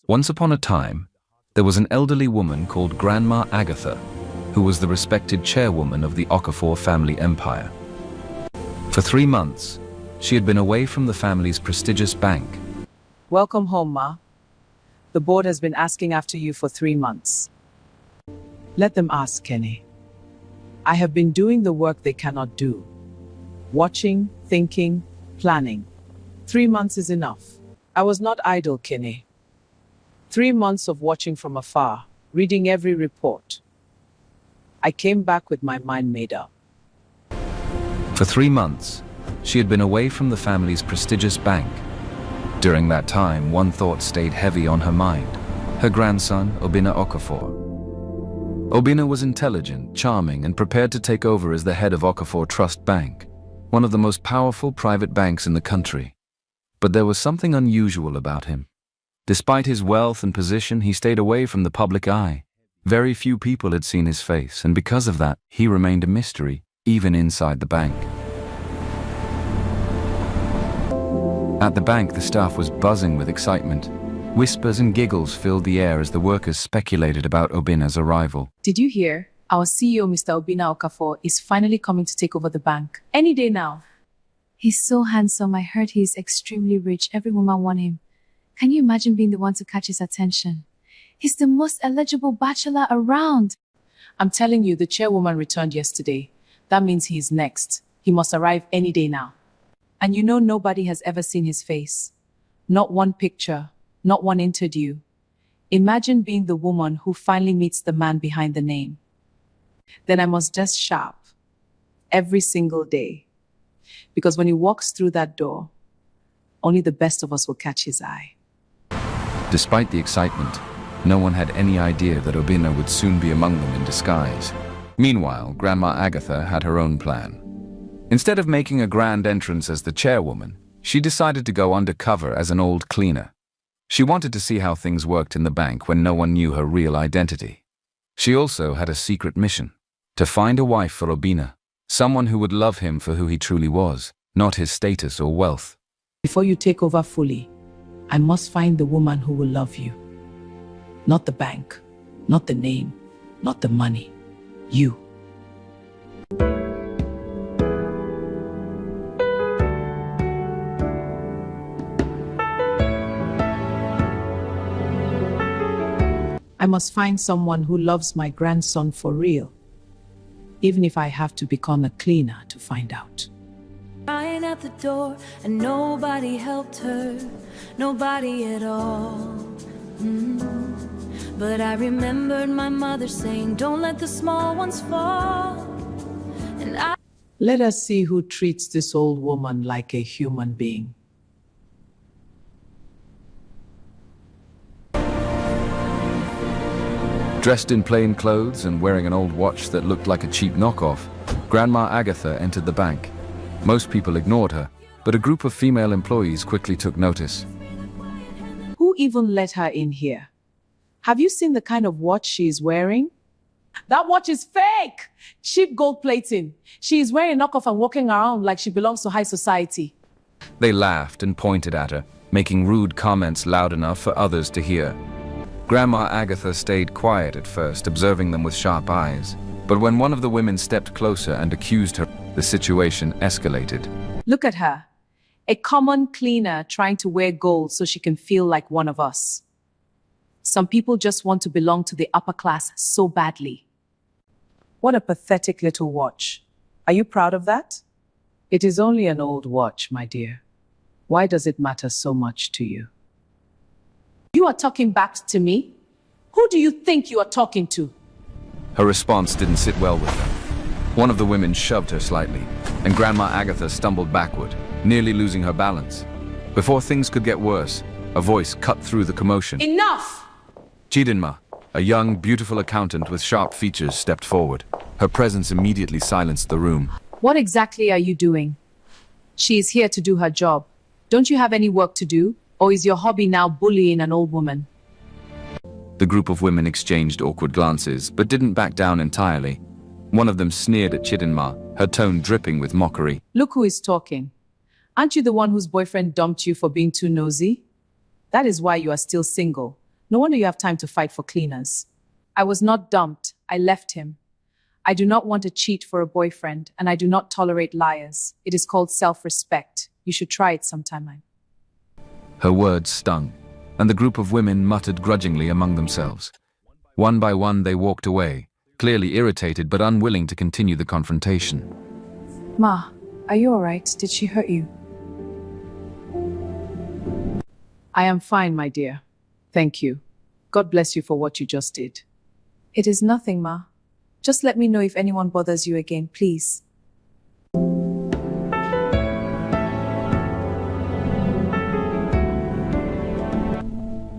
Once upon a time, there was an elderly woman called Grandma Agatha, who was the respected chairwoman of the Okafor family empire. For 3 months, she had been away from the family's prestigious bank. Welcome home, Ma. The board has been asking after you for 3 months. Let them ask, Kenny. I have been doing the work they cannot do. Watching, thinking, planning. 3 months is enough. I was not idle, Kenny. 3 months of watching from afar, reading every report. I came back with my mind made up. For 3 months, she had been away from the family's prestigious bank. During that time, one thought stayed heavy on her mind: her grandson, Obinna Okafor. Obinna was intelligent, charming, and prepared to take over as the head of Okafor Trust Bank, one of the most powerful private banks in the country. But there was something unusual about him. Despite his wealth and position, he stayed away from the public eye. Very few people had seen his face, and because of that, he remained a mystery, even inside the bank. At the bank, the staff was buzzing with excitement. Whispers and giggles filled the air as the workers speculated about Obinna's arrival. Did you hear? Our CEO, Mr. Obinna Okafor, is finally coming to take over the bank. Any day now. He's so handsome. I heard he's extremely rich. Every woman wants him. Can you imagine being the one to catch his attention? He's the most eligible bachelor around. I'm telling you, the chairwoman returned yesterday. That means he's next. He must arrive any day now. And you know nobody has ever seen his face. Not one picture, not one interview. Imagine being the woman who finally meets the man behind the name. Then I must dress sharp every single day. Because when he walks through that door, only the best of us will catch his eye. Despite the excitement, no one had any idea that Obinna would soon be among them in disguise. Meanwhile, Grandma Agatha had her own plan. Instead of making a grand entrance as the chairwoman, she decided to go undercover as an old cleaner. She wanted to see how things worked in the bank when no one knew her real identity. She also had a secret mission: to find a wife for Obinna, someone who would love him for who he truly was, not his status or wealth. Before you take over fully, I must find the woman who will love you. Not the bank, not the name, not the money. You. I must find someone who loves my grandson for real, even if I have to become a cleaner to find out. Crying at the door and nobody helped her, nobody at all. But I remembered my mother saying, don't let the small ones fall. And Let us see who treats this old woman like a human being. Dressed in plain clothes and wearing an old watch that looked like a cheap knockoff, Grandma Agatha entered the bank. Most people ignored her, but a group of female employees quickly took notice. Who even let her in here? Have you seen the kind of watch she is wearing? That watch is fake! Cheap gold plating. She is wearing a knockoff and walking around like she belongs to high society. They laughed and pointed at her, making rude comments loud enough for others to hear. Grandma Agatha stayed quiet at first, observing them with sharp eyes. But when one of the women stepped closer and accused her, the situation escalated. Look at her. A common cleaner trying to wear gold so she can feel like one of us. Some people just want to belong to the upper class so badly. What a pathetic little watch. Are you proud of that? It is only an old watch, my dear. Why does it matter so much to you? You are talking back to me? Who do you think you are talking to? Her response didn't sit well with her. One of the women shoved her slightly, and Grandma Agatha stumbled backward, nearly losing her balance. Before things could get worse, a voice cut through the commotion. Enough! Chidinma, a young, beautiful accountant with sharp features, stepped forward. Her presence immediately silenced the room. What exactly are you doing? She is here to do her job. Don't you have any work to do? Or is your hobby now bullying an old woman? The group of women exchanged awkward glances, but didn't back down entirely. One of them sneered at Chidinma, her tone dripping with mockery. Look who is talking. Aren't you the one whose boyfriend dumped you for being too nosy? That is why you are still single. No wonder you have time to fight for cleaners. I was not dumped. I left him. I do not want to cheat for a boyfriend, and I do not tolerate liars. It is called self-respect. You should try it sometime. Her words stung, and the group of women muttered grudgingly among themselves. One by one they walked away, clearly irritated but unwilling to continue the confrontation. Ma, are you alright? Did she hurt you? I am fine, my dear. Thank you. God bless you for what you just did. It is nothing, Ma. Just let me know if anyone bothers you again, please.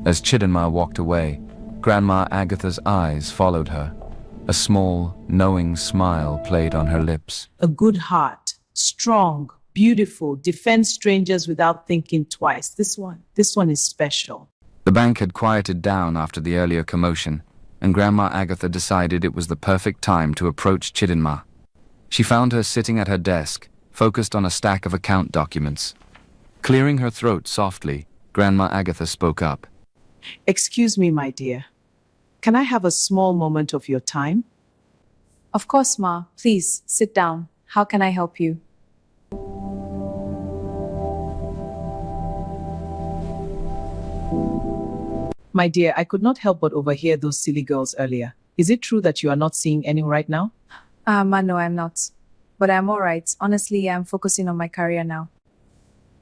As Chidinma walked away, Grandma Agatha's eyes followed her. A small, knowing smile played on her lips. A good heart, strong, beautiful, defend strangers without thinking twice. This one is special. The bank had quieted down after the earlier commotion, and Grandma Agatha decided it was the perfect time to approach Chidinma. She found her sitting at her desk, focused on a stack of account documents. Clearing her throat softly, Grandma Agatha spoke up. Excuse me, my dear. Can I have a small moment of your time? Of course, Ma. Please, sit down. How can I help you? My dear, I could not help but overhear those silly girls earlier. Is it true that you are not seeing any right now? Ma, no, I'm not. But I'm alright. Honestly, I'm focusing on my career now.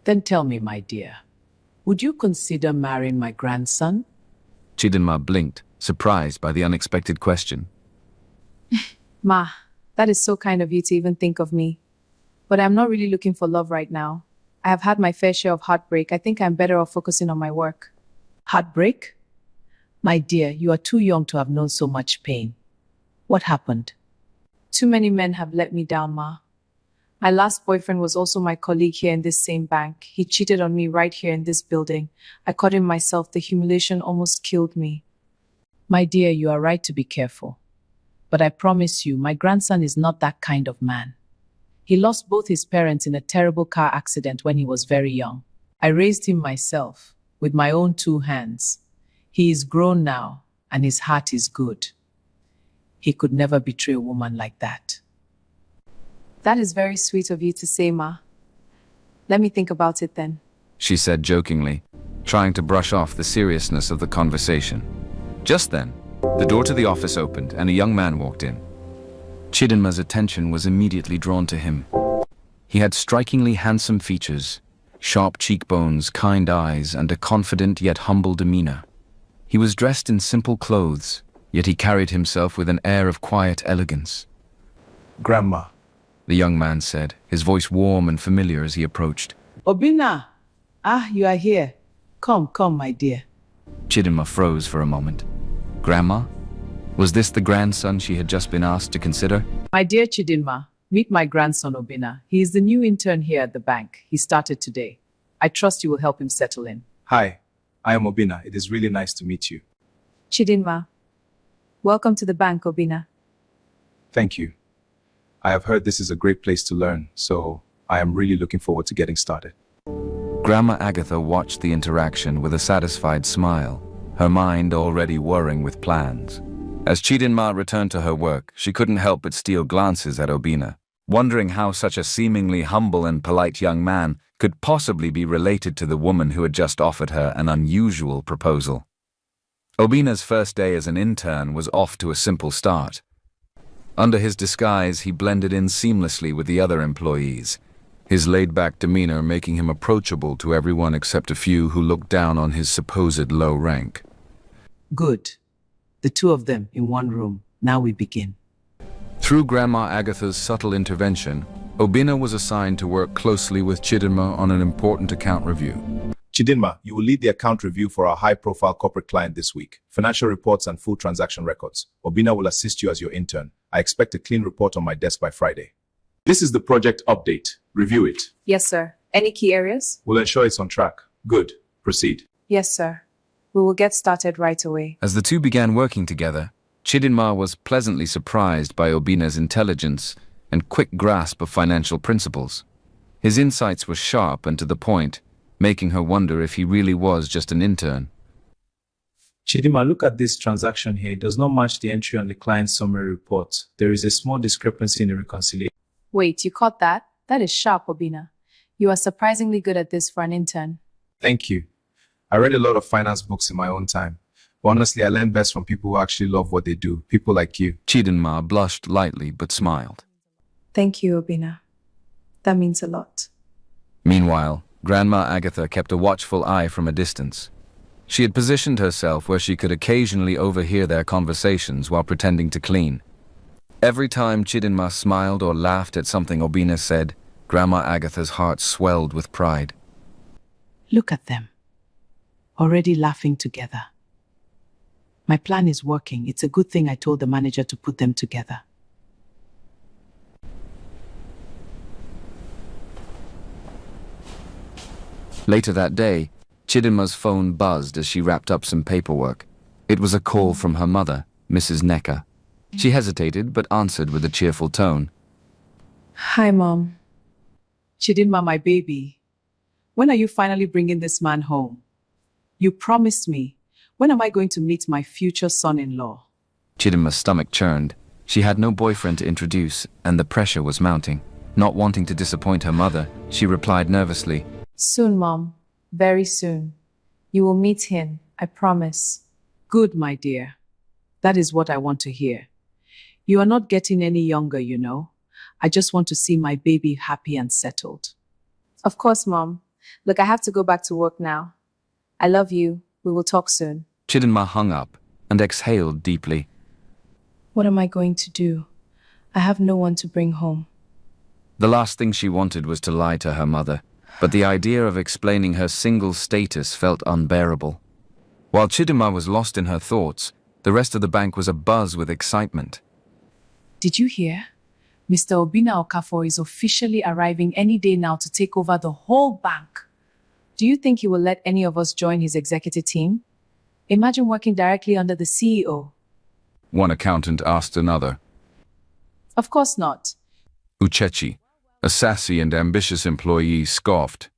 Then tell me, my dear, would you consider marrying my grandson? Chidinma blinked, surprised by the unexpected question. Ma, that is so kind of you to even think of me. But I'm not really looking for love right now. I have had my fair share of heartbreak. I think I'm better off focusing on my work. Heartbreak? My dear, you are too young to have known so much pain. What happened? Too many men have let me down, Ma. My last boyfriend was also my colleague here in this same bank. He cheated on me right here in this building. I caught him myself. The humiliation almost killed me. My dear, you are right to be careful. But I promise you, my grandson is not that kind of man. He lost both his parents in a terrible car accident when he was very young. I raised him myself, with my own 2 hands. He is grown now, and his heart is good. He could never betray a woman like that. That is very sweet of you to say, Ma. Let me think about it then. She said jokingly, trying to brush off the seriousness of the conversation. Just then, the door to the office opened and a young man walked in. Chidinma's attention was immediately drawn to him. He had strikingly handsome features, sharp cheekbones, kind eyes, and a confident yet humble demeanor. He was dressed in simple clothes, yet he carried himself with an air of quiet elegance. Grandma. The young man said, his voice warm and familiar as he approached. Obina! You are here. Come, my dear. Chidinma froze for a moment. Grandma? Was this the grandson she had just been asked to consider? My dear Chidinma, meet my grandson Obina. He is the new intern here at the bank. He started today. I trust you will help him settle in. Hi, I am Obina. It is really nice to meet you. Chidinma. Welcome to the bank, Obina. Thank you. I have heard this is a great place to learn, so I am really looking forward to getting started. Grandma Agatha watched the interaction with a satisfied smile, her mind already whirring with plans. As Chidinma returned to her work, she couldn't help but steal glances at Obina, wondering how such a seemingly humble and polite young man could possibly be related to the woman who had just offered her an unusual proposal. Obina's first day as an intern was off to a simple start. Under his disguise, he blended in seamlessly with the other employees, his laid-back demeanor making him approachable to everyone except a few who looked down on his supposed low rank. Good. The 2 of them in one room. Now we begin. Through Grandma Agatha's subtle intervention, Obina was assigned to work closely with Chidinma on an important account review. Chidinma, you will lead the account review for our high-profile corporate client this week. Financial reports and full transaction records. Obina will assist you as your intern. I expect a clean report on my desk by Friday. This is the project update. Review it. Yes, sir. Any key areas? We'll ensure it's on track. Good. Proceed. Yes, sir. We will get started right away. As the two began working together, Chidinma was pleasantly surprised by Obina's intelligence and quick grasp of financial principles. His insights were sharp and to the point, making her wonder if he really was just an intern. Chidima, look at this transaction here. It does not match the entry on the client summary report. There is a small discrepancy in the reconciliation. Wait, you caught that? That is sharp, Obina. You are surprisingly good at this for an intern. Thank you. I read a lot of finance books in my own time. But honestly, I learn best from people who actually love what they do. People like you. Chidinma blushed lightly but smiled. Thank you, Obina. That means a lot. Meanwhile, Grandma Agatha kept a watchful eye from a distance. She had positioned herself where she could occasionally overhear their conversations while pretending to clean. Every time Chidinma smiled or laughed at something Obina said, Grandma Agatha's heart swelled with pride. Look at them. Already laughing together. My plan is working. It's a good thing I told the manager to put them together. Later that day, Chidinma's phone buzzed as she wrapped up some paperwork. It was a call from her mother, Mrs. Necker. She hesitated but answered with a cheerful tone. Hi, Mom. Chidinma, my baby. When are you finally bringing this man home? You promised me. When am I going to meet my future son-in-law? Chidinma's stomach churned. She had no boyfriend to introduce, and the pressure was mounting. Not wanting to disappoint her mother, she replied nervously, Soon, Mom. Very soon. You will meet him, I promise. Good, my dear. That is what I want to hear. You are not getting any younger, you know. I just want to see my baby happy and settled. Of course, Mom. Look, I have to go back to work now. I love you. We will talk soon. Chidinma hung up and exhaled deeply. What am I going to do? I have no one to bring home. The last thing she wanted was to lie to her mother, but the idea of explaining her single status felt unbearable. While Chidinma was lost in her thoughts, the rest of the bank was abuzz with excitement. Did you hear? Mr. Obina Okafor is officially arriving any day now to take over the whole bank. Do you think he will let any of us join his executive team? Imagine working directly under the CEO. One accountant asked another. Of course not. Uchechi, a sassy and ambitious employee, scoffed.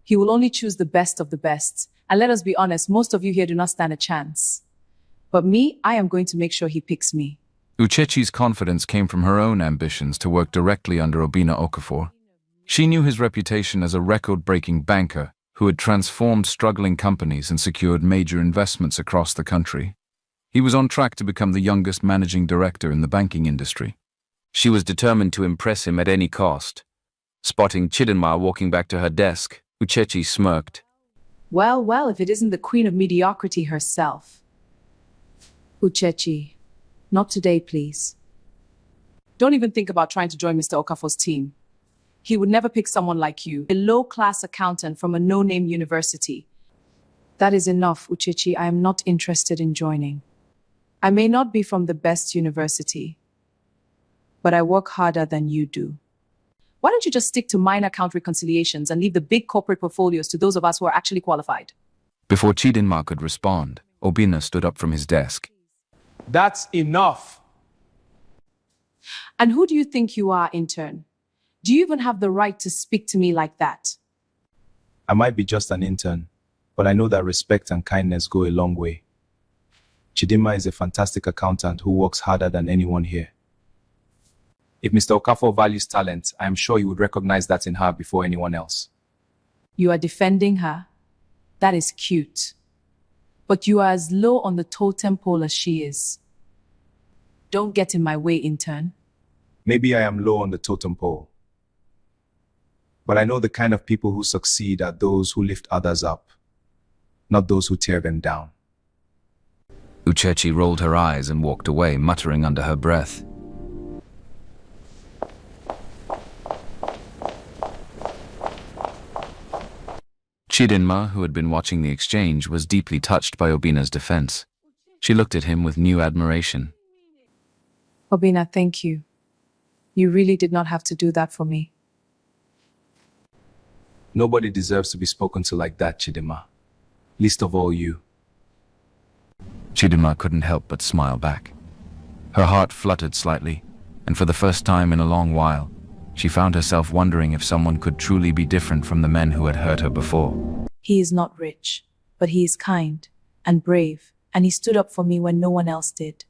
He will only choose the best of the best. And let us be honest, most of you here do not stand a chance. But me, I am going to make sure he picks me. Uchechi's confidence came from her own ambitions to work directly under Obina Okafor. She knew his reputation as a record-breaking banker who had transformed struggling companies and secured major investments across the country. He was on track to become the youngest managing director in the banking industry. She was determined to impress him at any cost. Spotting Chidinma walking back to her desk, Uchechi smirked. Well, if it isn't the queen of mediocrity herself. Uchechi, not today, please. Don't even think about trying to join Mr. Okafor's team. He would never pick someone like you, a low-class accountant from a no-name university. That is enough, Uchechi. I am not interested in joining. I may not be from the best university, but I work harder than you do. Why don't you just stick to minor account reconciliations and leave the big corporate portfolios to those of us who are actually qualified? Before Chidinma could respond, Obina stood up from his desk. That's enough. And who do you think you are, intern? Do you even have the right to speak to me like that? I might be just an intern, but I know that respect and kindness go a long way. Chidinma is a fantastic accountant who works harder than anyone here. If Mr. Okafor values talent, I am sure he would recognize that in her before anyone else. You are defending her? That is cute. But you are as low on the totem pole as she is. Don't get in my way, intern. Maybe I am low on the totem pole. But I know the kind of people who succeed are those who lift others up, not those who tear them down. Uchechi rolled her eyes and walked away, muttering under her breath. Chidinma, who had been watching the exchange, was deeply touched by Obina's defense. She looked at him with new admiration. Obina, thank you. You really did not have to do that for me. Nobody deserves to be spoken to like that, Chidinma. Least of all you. Chidinma couldn't help but smile back. Her heart fluttered slightly, and for the first time in a long while, she found herself wondering if someone could truly be different from the men who had hurt her before. He is not rich, but he is kind and brave and he stood up for me when no one else did.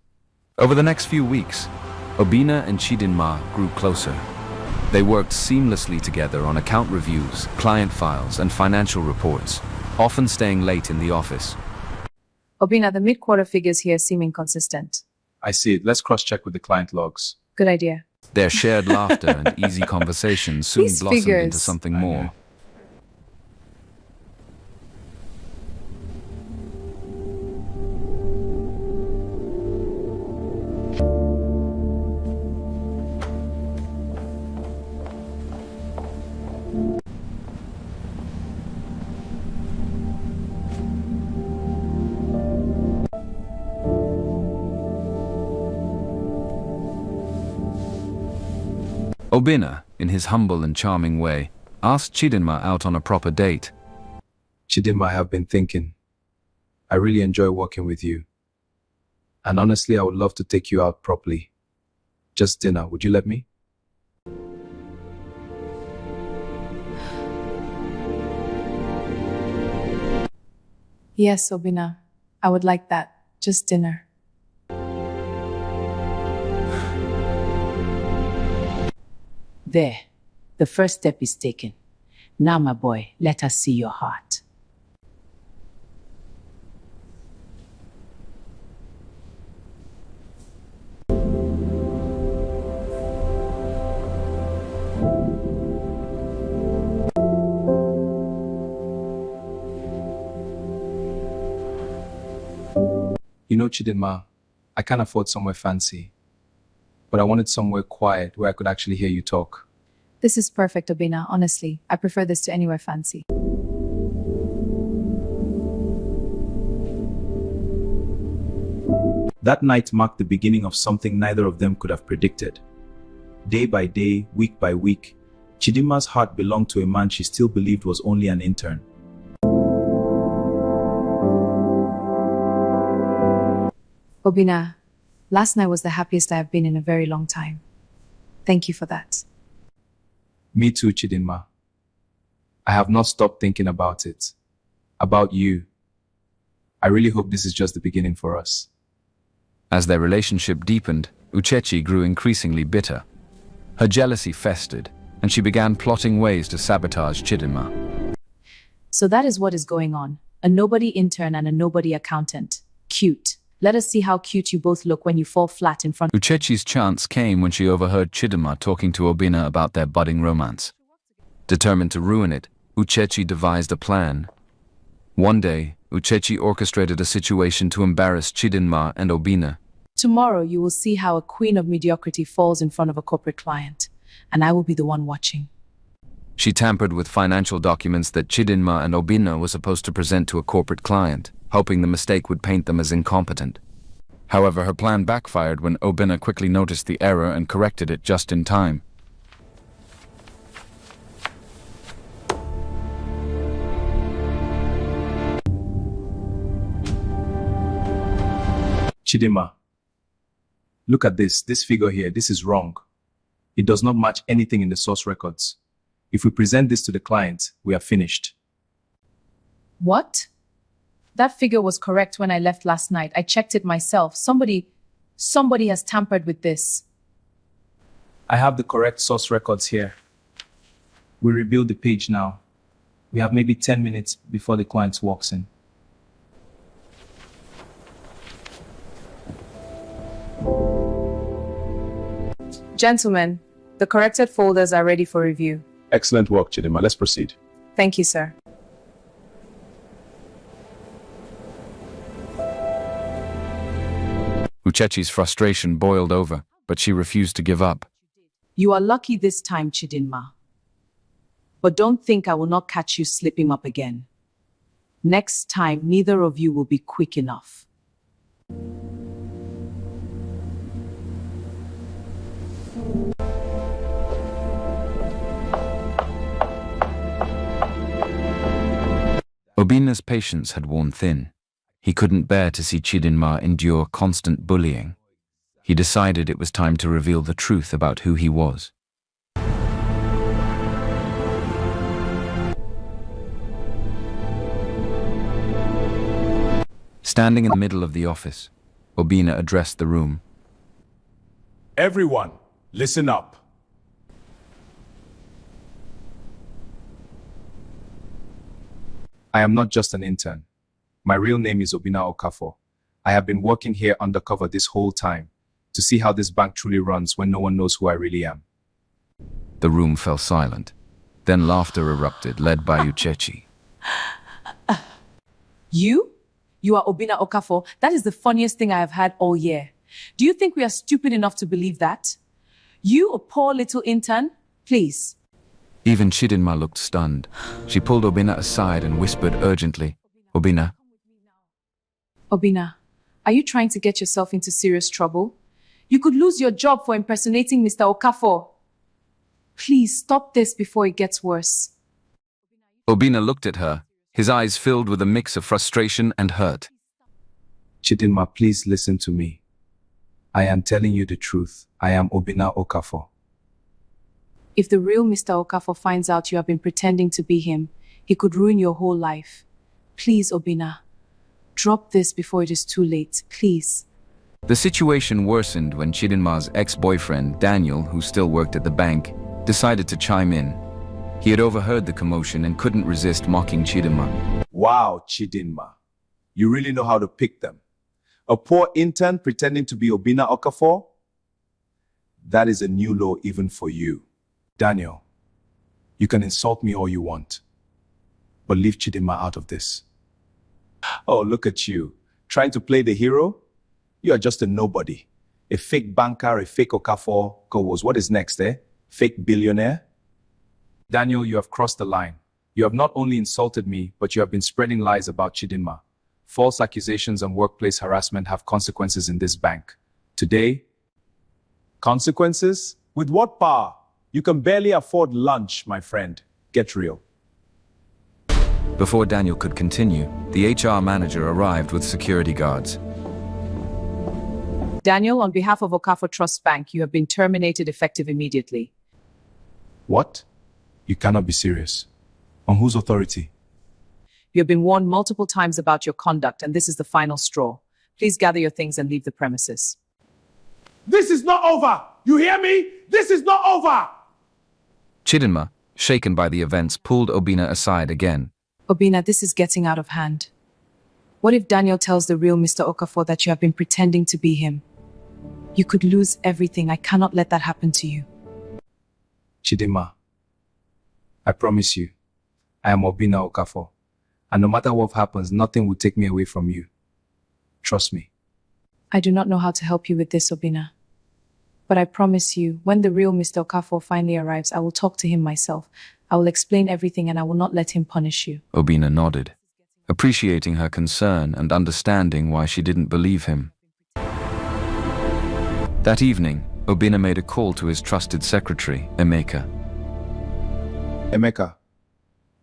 Over the next few weeks, Obina and Chidinma grew closer. They worked seamlessly together on account reviews, client files, and financial reports, often staying late in the office. Obina, the mid-quarter figures here seem inconsistent. I see it. Let's cross-check with the client logs. Good idea. Their shared laughter and easy conversations soon These blossomed figures. into something more. Obina, in his humble and charming way, asked Chidinma out on a proper date. Chidinma, I have been thinking. I really enjoy working with you. And honestly, I would love to take you out properly. Just dinner. Would you let me? Yes, Obina. I would like that. Just dinner. There, the first step is taken. Now, my boy, let us see your heart. You know, Chidinma, I can't afford somewhere fancy. But I wanted somewhere quiet where I could actually hear you talk. This is perfect, Obina. Honestly, I prefer this to anywhere fancy. That night marked the beginning of something neither of them could have predicted. Day by day, week by week, Chidinma's heart belonged to a man she still believed was only an intern. Obina, last night was the happiest I have been in a very long time. Thank you for that. Me too, Chidinma. I have not stopped thinking about it. About you. I really hope this is just the beginning for us. As their relationship deepened, Uchechi grew increasingly bitter. Her jealousy festered, and she began plotting ways to sabotage Chidinma. So that is what is going on. A nobody intern and a nobody accountant. Cute. Let us see how cute you both look when you fall flat in front. Uchechi's chance came when she overheard Chidinma talking to Obina about their budding romance. Determined to ruin it, Uchechi devised a plan. One day, Uchechi orchestrated a situation to embarrass Chidinma and Obina. Tomorrow you will see how a queen of mediocrity falls in front of a corporate client, and I will be the one watching. She tampered with financial documents that Chidinma and Obina were supposed to present to a corporate client, hoping the mistake would paint them as incompetent. However, her plan backfired when Obina quickly noticed the error and corrected it just in time. Chidinma, look at this figure here. This is wrong. It does not match anything in the source records. If we present this to the client, we are finished. What? That figure was correct when I left last night. I checked it myself. Somebody has tampered with this. I have the correct source records here. We rebuild the page now. We have maybe 10 minutes before the client walks in. Gentlemen, the corrected folders are ready for review. Excellent work, Chidinma. Let's proceed. Thank you, sir. Uchechi's frustration boiled over, but she refused to give up. You are lucky this time, Chidinma. But don't think I will not catch you slipping up again. Next time, neither of you will be quick enough. Obina's patience had worn thin. He couldn't bear to see Chidinma endure constant bullying. He decided it was time to reveal the truth about who he was. Standing in the middle of the office, Obina addressed the room. Everyone, listen up. I am not just an intern. My real name is Obina Okafor. I have been working here undercover this whole time to see how this bank truly runs when no one knows who I really am. The room fell silent. Then laughter erupted, led by Uchechi. You? You are Obina Okafor? That is the funniest thing I have had all year. Do you think we are stupid enough to believe that? You, a poor little intern? Please. Even Chidinma looked stunned. She pulled Obina aside and whispered urgently, Obina. Obina, are you trying to get yourself into serious trouble? You could lose your job for impersonating Mr. Okafor. Please stop this before it gets worse. Obina looked at her, his eyes filled with a mix of frustration and hurt. Chidinma, please listen to me. I am telling you the truth. I am Obina Okafor. If the real Mr. Okafor finds out you have been pretending to be him, he could ruin your whole life. Please, Obina, drop this before it is too late, please. The situation worsened when Chidinma's ex-boyfriend, Daniel, who still worked at the bank, decided to chime in. He had overheard the commotion and couldn't resist mocking Chidinma. Wow, Chidinma. You really know how to pick them. A poor intern pretending to be Obina Okafor? That is a new law even for you. Daniel, you can insult me all you want, but leave Chidinma out of this. Oh, look at you, trying to play the hero? You are just a nobody. A fake banker, a fake Okafor. Kowos, what is next, eh? Fake billionaire? Daniel, you have crossed the line. You have not only insulted me, but you have been spreading lies about Chidinma. False accusations and workplace harassment have consequences in this bank. Today, Consequences? With what power? You can barely afford lunch, my friend. Get real. Before Daniel could continue, the HR manager arrived with security guards. Daniel, on behalf of Okafor Trust Bank, you have been terminated effective immediately. What? You cannot be serious. On whose authority? You have been warned multiple times about your conduct, and this is the final straw. Please gather your things and leave the premises. This is not over! You hear me? This is not over! Chidinma, shaken by the events, pulled Obina aside again. Obina, this is getting out of hand. What if Daniel tells the real Mr. Okafor that you have been pretending to be him? You could lose everything. I cannot let that happen to you. Chidinma, I promise you, I am Obina Okafor. And no matter what happens, nothing will take me away from you. Trust me. I do not know how to help you with this, Obina. But I promise you, when the real Mr. Okafor finally arrives, I will talk to him myself. I will explain everything and I will not let him punish you. Obina nodded, appreciating her concern and understanding why she didn't believe him. That evening, Obina made a call to his trusted secretary, Emeka. Emeka,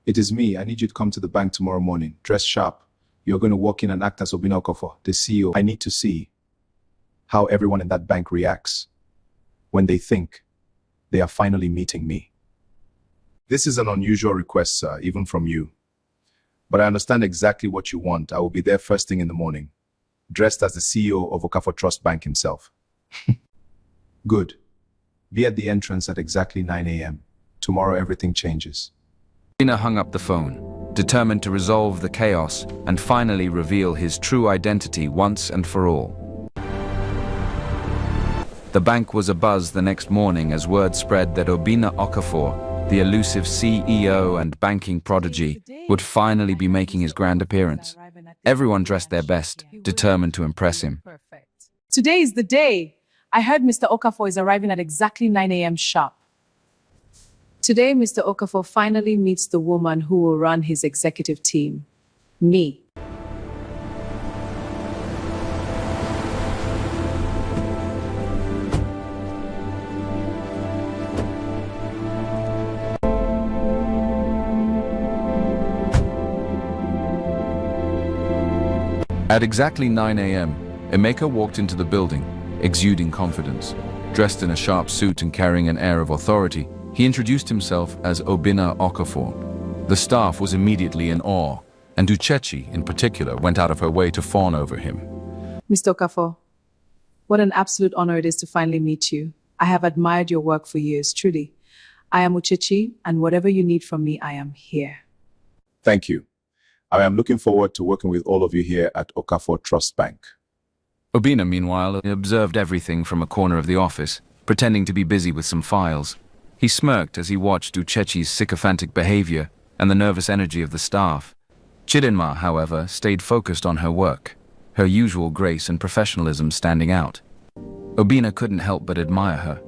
it is me. I need you to come to the bank tomorrow morning. Dress sharp. You're going to walk in and act as Obina Okafor, the CEO. I need to see how everyone in that bank reacts when they think they are finally meeting me. This is an unusual request, sir, even from you. But I understand exactly what you want. I will be there first thing in the morning, dressed as the CEO of Okafor Trust Bank himself. Good. Be at the entrance at exactly 9 a.m. Tomorrow everything changes. Obina hung up the phone, determined to resolve the chaos and finally reveal his true identity once and for all. The bank was abuzz the next morning as word spread that Obina Okafor, the elusive CEO and banking prodigy, would finally be making his grand appearance. Everyone dressed their best, determined to impress him. Today is the day. I heard Mr. Okafor is arriving at exactly 9 a.m. sharp. Today, Mr. Okafor finally meets the woman who will run his executive team. Me. At exactly 9 a.m., Emeka walked into the building, exuding confidence. Dressed in a sharp suit and carrying an air of authority, he introduced himself as Obina Okafor. The staff was immediately in awe. and Uchechi, in particular, went out of her way to fawn over him. Mr. Okafor, what an absolute honor it is to finally meet you. I have admired your work for years, truly. I am Uchechi, and whatever you need from me, I am here. Thank you. I am looking forward to working with all of you here at Okafor Trust Bank. Obina, meanwhile, observed everything from a corner of the office, pretending to be busy with some files. He smirked as he watched Uchechi's sycophantic behavior and the nervous energy of the staff. Chidinma, however, stayed focused on her work, her usual grace and professionalism standing out. Obina couldn't help but admire her.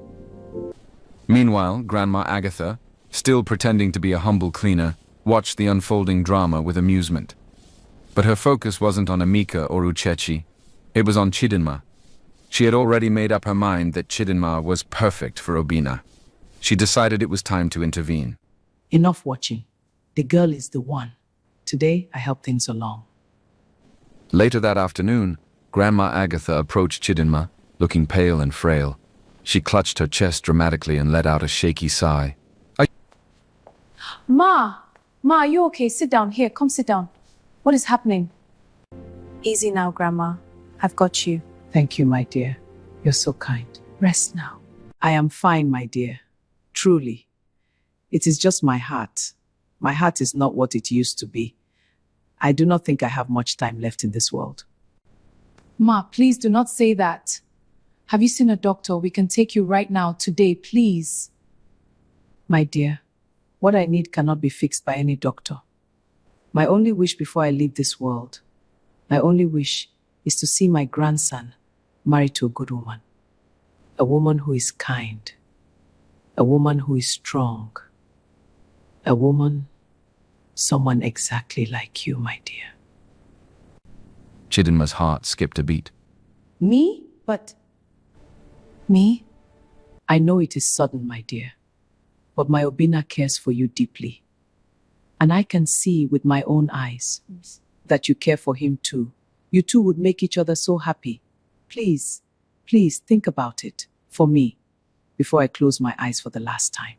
Meanwhile, Grandma Agatha, still pretending to be a humble cleaner, watched the unfolding drama with amusement. But her focus wasn't on Amika or Uchechi, it was on Chidinma. She had already made up her mind that Chidinma was perfect for Obina. She decided it was time to intervene. Enough watching. The girl is the one. Today, I help things along. Later that afternoon, Grandma Agatha approached Chidinma, looking pale and frail. She clutched her chest dramatically and let out a shaky sigh. Ma, are you okay? Sit down. Here, come sit down. What is happening? Easy now, Grandma. I've got you. Thank you, my dear. You're so kind. Rest now. I am fine, my dear. Truly. It is just my heart. My heart is not what it used to be. I do not think I have much time left in this world. Ma, please do not say that. Have you seen a doctor? We can take you right now, today, please. My dear, what I need cannot be fixed by any doctor. My only wish before I leave this world, my only wish is to see my grandson married to a good woman. A woman who is kind. A woman who is strong. A woman, someone exactly like you, my dear. Chidinma's heart skipped a beat. Me? But Me? I know it is sudden, my dear. But my Obina cares for you deeply. And I can see with my own eyes that you care for him too. You two would make each other so happy. Please, please think about it for me before I close my eyes for the last time.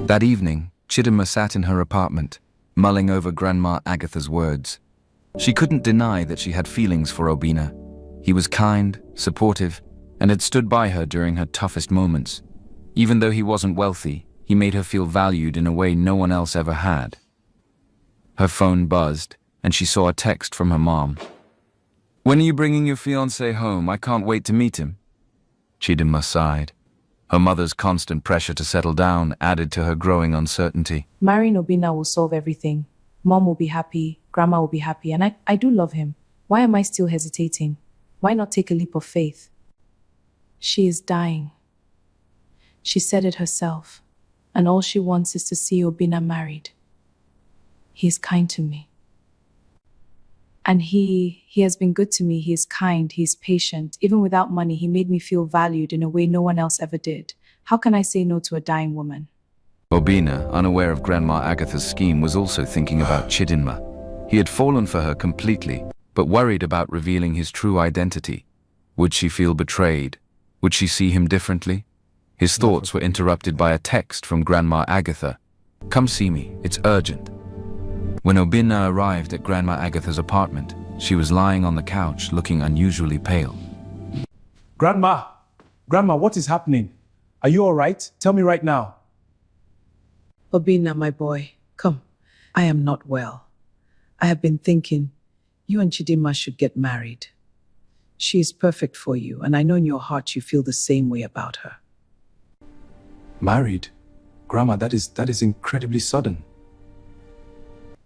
That evening, Chidinma sat in her apartment, mulling over Grandma Agatha's words. She couldn't deny that she had feelings for Obina. He was kind, supportive, and had stood by her during her toughest moments. Even though he wasn't wealthy, he made her feel valued in a way no one else ever had. Her phone buzzed, and she saw a text from her mom. "When are you bringing your fiancé home? I can't wait to meet him." Chidinma sighed. Her mother's constant pressure to settle down added to her growing uncertainty. Marrying Obina will solve everything. Mom will be happy, Grandma will be happy, and I do love him. Why am I still hesitating? Why not take a leap of faith? She is dying. She said it herself, and all she wants is to see Obina married. He is kind to me. And he has been good to me. He is kind, he is patient. Even without money, he made me feel valued in a way no one else ever did. How can I say no to a dying woman? Obina, unaware of Grandma Agatha's scheme, was also thinking about Chidinma. He had fallen for her completely, but worried about revealing his true identity. Would she feel betrayed? Would she see him differently? His thoughts were interrupted by a text from Grandma Agatha. "Come see me, it's urgent." When Obina arrived at Grandma Agatha's apartment, she was lying on the couch looking unusually pale. Grandma, what is happening? Are you all right? Tell me right now. Obina, my boy, come. I am not well. I have been thinking, you and Chidinma should get married. She is perfect for you, and I know in your heart you feel the same way about her. Married? Grandma, that is incredibly sudden.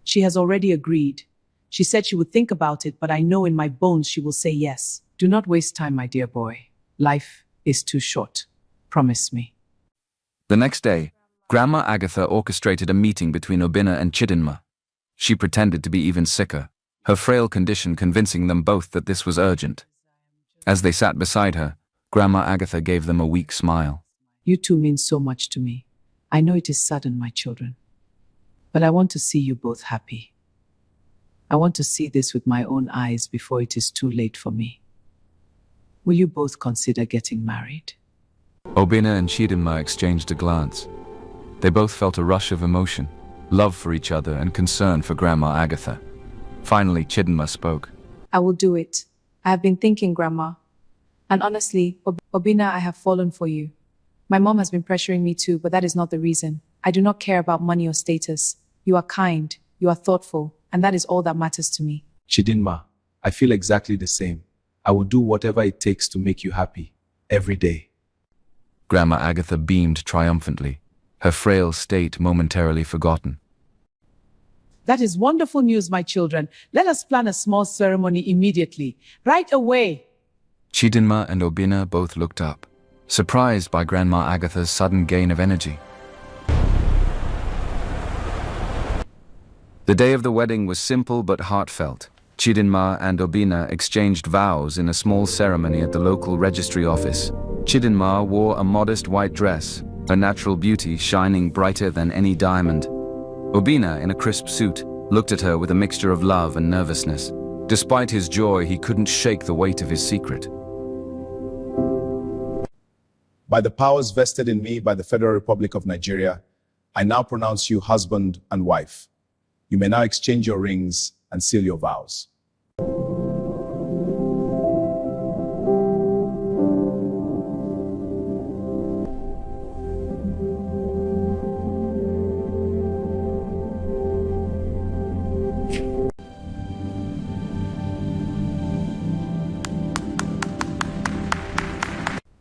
She has already agreed. She said she would think about it, but I know in my bones she will say yes. Do not waste time, my dear boy. Life is too short. Promise me. The next day, Grandma Agatha orchestrated a meeting between Obina and Chidinma. She pretended to be even sicker, her frail condition convincing them both that this was urgent. As they sat beside her, Grandma Agatha gave them a weak smile. You two mean so much to me. I know it is sudden, my children. But I want to see you both happy. I want to see this with my own eyes before it is too late for me. Will you both consider getting married? Obina and Chidinma exchanged a glance. They both felt a rush of emotion, love for each other and concern for Grandma Agatha. Finally, Chidinma spoke. I will do it. I have been thinking, Grandma. And honestly, Obina, I have fallen for you. My mom has been pressuring me too, but that is not the reason. I do not care about money or status. You are kind, you are thoughtful, and that is all that matters to me. Chidinma, I feel exactly the same. I will do whatever it takes to make you happy, every day. Grandma Agatha beamed triumphantly, her frail state momentarily forgotten. That is wonderful news, my children. Let us plan a small ceremony immediately. Right away. Chidinma and Obina both looked up, surprised by Grandma Agatha's sudden gain of energy. The day of the wedding was simple but heartfelt. Chidinma and Obina exchanged vows in a small ceremony at the local registry office. Chidinma wore a modest white dress, her natural beauty shining brighter than any diamond. Obina, in a crisp suit, looked at her with a mixture of love and nervousness. Despite his joy, he couldn't shake the weight of his secret. By the powers vested in me by the Federal Republic of Nigeria, I now pronounce you husband and wife. You may now exchange your rings and seal your vows.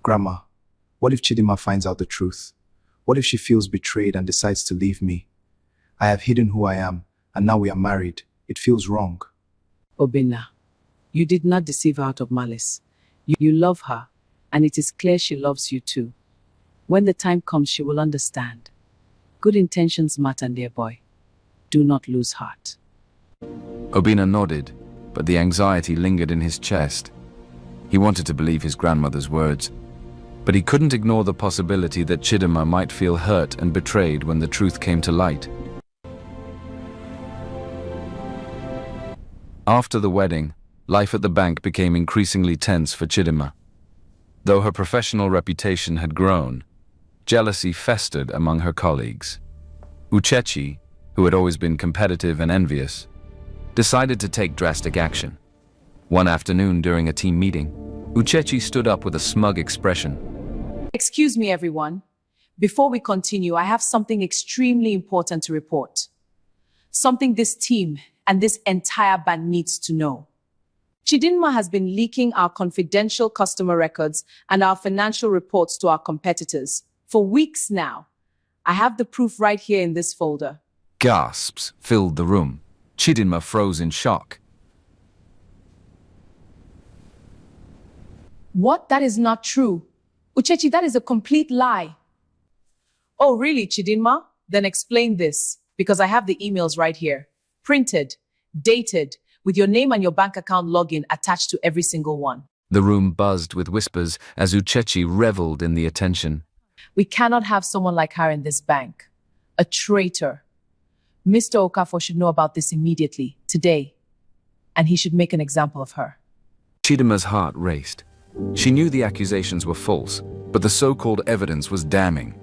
Grandma, what if Chidinma finds out the truth? What if she feels betrayed and decides to leave me? I have hidden who I am, and now we are married. It feels wrong. Obina, you did not deceive her out of malice. You love her, and it is clear she loves you too. When the time comes, she will understand. Good intentions matter, dear boy. Do not lose heart. Obina nodded, but the anxiety lingered in his chest. He wanted to believe his grandmother's words, but he couldn't ignore the possibility that Chidinma might feel hurt and betrayed when the truth came to light. After the wedding, life at the bank became increasingly tense for Chidinma. Though her professional reputation had grown, jealousy festered among her colleagues. Uchechi, who had always been competitive and envious, decided to take drastic action. One afternoon during a team meeting, Uchechi stood up with a smug expression. Excuse me, everyone. Before we continue, I have something extremely important to report. Something this team and this entire band needs to know. Chidinma has been leaking our confidential customer records and our financial reports to our competitors for weeks now. I have the proof right here in this folder. Gasps filled the room. Chidinma froze in shock. What? That is not true. Uchechi, that is a complete lie. Oh, really, Chidinma? Then explain this, because I have the emails right here. Printed, dated, with your name and your bank account login attached to every single one. The room buzzed with whispers as Uchechi reveled in the attention. We cannot have someone like her in this bank. A traitor. Mr. Okafor should know about this immediately, today. And he should make an example of her. Chidinma's heart raced. She knew the accusations were false, but the so-called evidence was damning.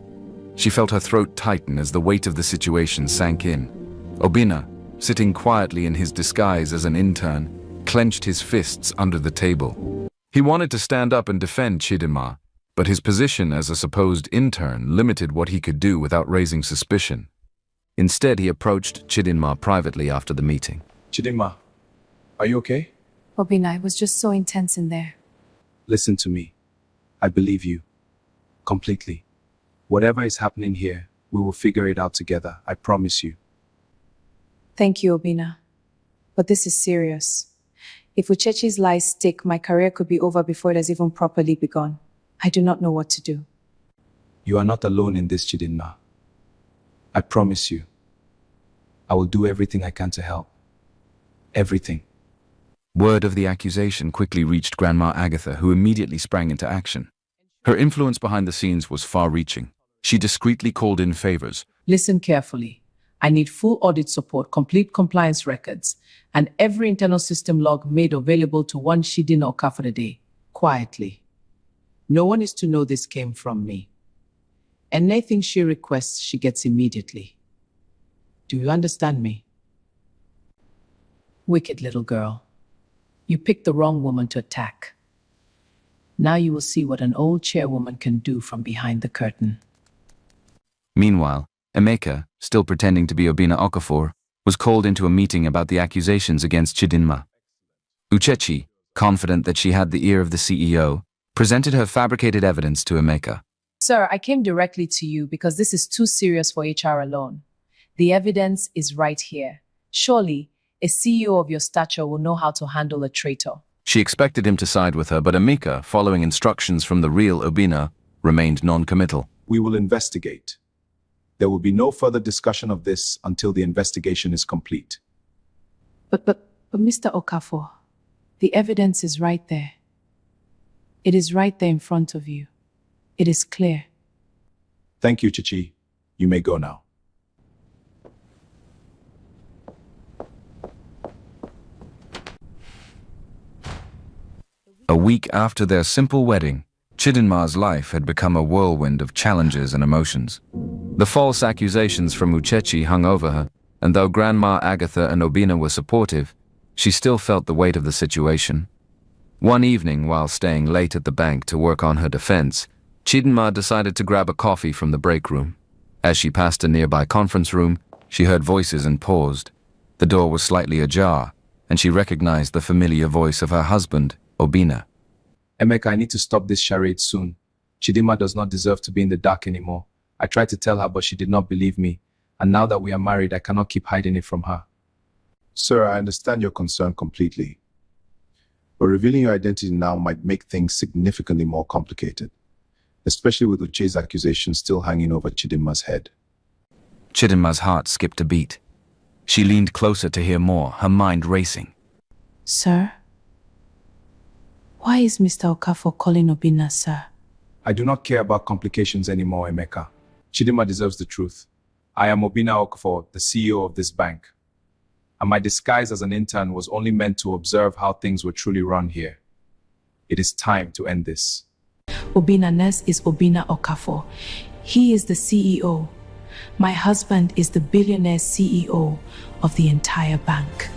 She felt her throat tighten as the weight of the situation sank in. Obina, sitting quietly in his disguise as an intern, clenched his fists under the table. He wanted to stand up and defend Chidinma, but his position as a supposed intern limited what he could do without raising suspicion. Instead, he approached Chidinma privately after the meeting. Chidinma, are you okay? Obina, it was just so intense in there. Listen to me. I believe you. Completely. Whatever is happening here, we will figure it out together. I promise you. Thank you, Obina. But this is serious. If Uchechi's lies stick, my career could be over before it has even properly begun. I do not know what to do. You are not alone in this, Chidinma. I promise you. I will do everything I can to help. Everything. Word of the accusation quickly reached Grandma Agatha, who immediately sprang into action. Her influence behind the scenes was far-reaching. She discreetly called in favors. Listen carefully. I need full audit support, complete compliance records, and every internal system log made available to one Chidin Oka for the day, quietly. No one is to know this came from me. Anything she requests, she gets immediately. Do you understand me? Wicked little girl. You picked the wrong woman to attack. Now you will see what an old chairwoman can do from behind the curtain. Meanwhile, Emeka, still pretending to be Obina Okafor, was called into a meeting about the accusations against Chidinma. Uchechi, confident that she had the ear of the CEO, presented her fabricated evidence to Emeka. Sir, I came directly to you because this is too serious for HR alone. The evidence is right here. Surely, a CEO of your stature will know how to handle a traitor. She expected him to side with her, but Emeka, following instructions from the real Obina, remained non-committal. We will investigate. There will be no further discussion of this until the investigation is complete. But Mr. Okafor, the evidence is right there. It is right there in front of you. It is clear. Thank you, Chichi. You may go now. A week after their simple wedding, Chidinma's life had become a whirlwind of challenges and emotions. The false accusations from Uchechi hung over her, and though Grandma Agatha and Obina were supportive, she still felt the weight of the situation. One evening, while staying late at the bank to work on her defense, Chidinma decided to grab a coffee from the break room. As she passed a nearby conference room, she heard voices and paused. The door was slightly ajar, and she recognized the familiar voice of her husband, Obina. Emeka, I need to stop this charade soon. Chidinma does not deserve to be in the dark anymore. I tried to tell her, but she did not believe me. And now that we are married, I cannot keep hiding it from her. Sir, I understand your concern completely. But revealing your identity now might make things significantly more complicated, especially with Uche's accusations still hanging over Chidinma's head. Chidinma's heart skipped a beat. She leaned closer to hear more, her mind racing. Sir? Why is Mr. Okafor calling Obina, sir? I do not care about complications anymore, Emeka. Chidinma deserves the truth. I am Obina Okafor, the CEO of this bank. And my disguise as an intern was only meant to observe how things were truly run here. It is time to end this. Obina Ness is Obina Okafor. He is the CEO. My husband is the billionaire CEO of the entire bank.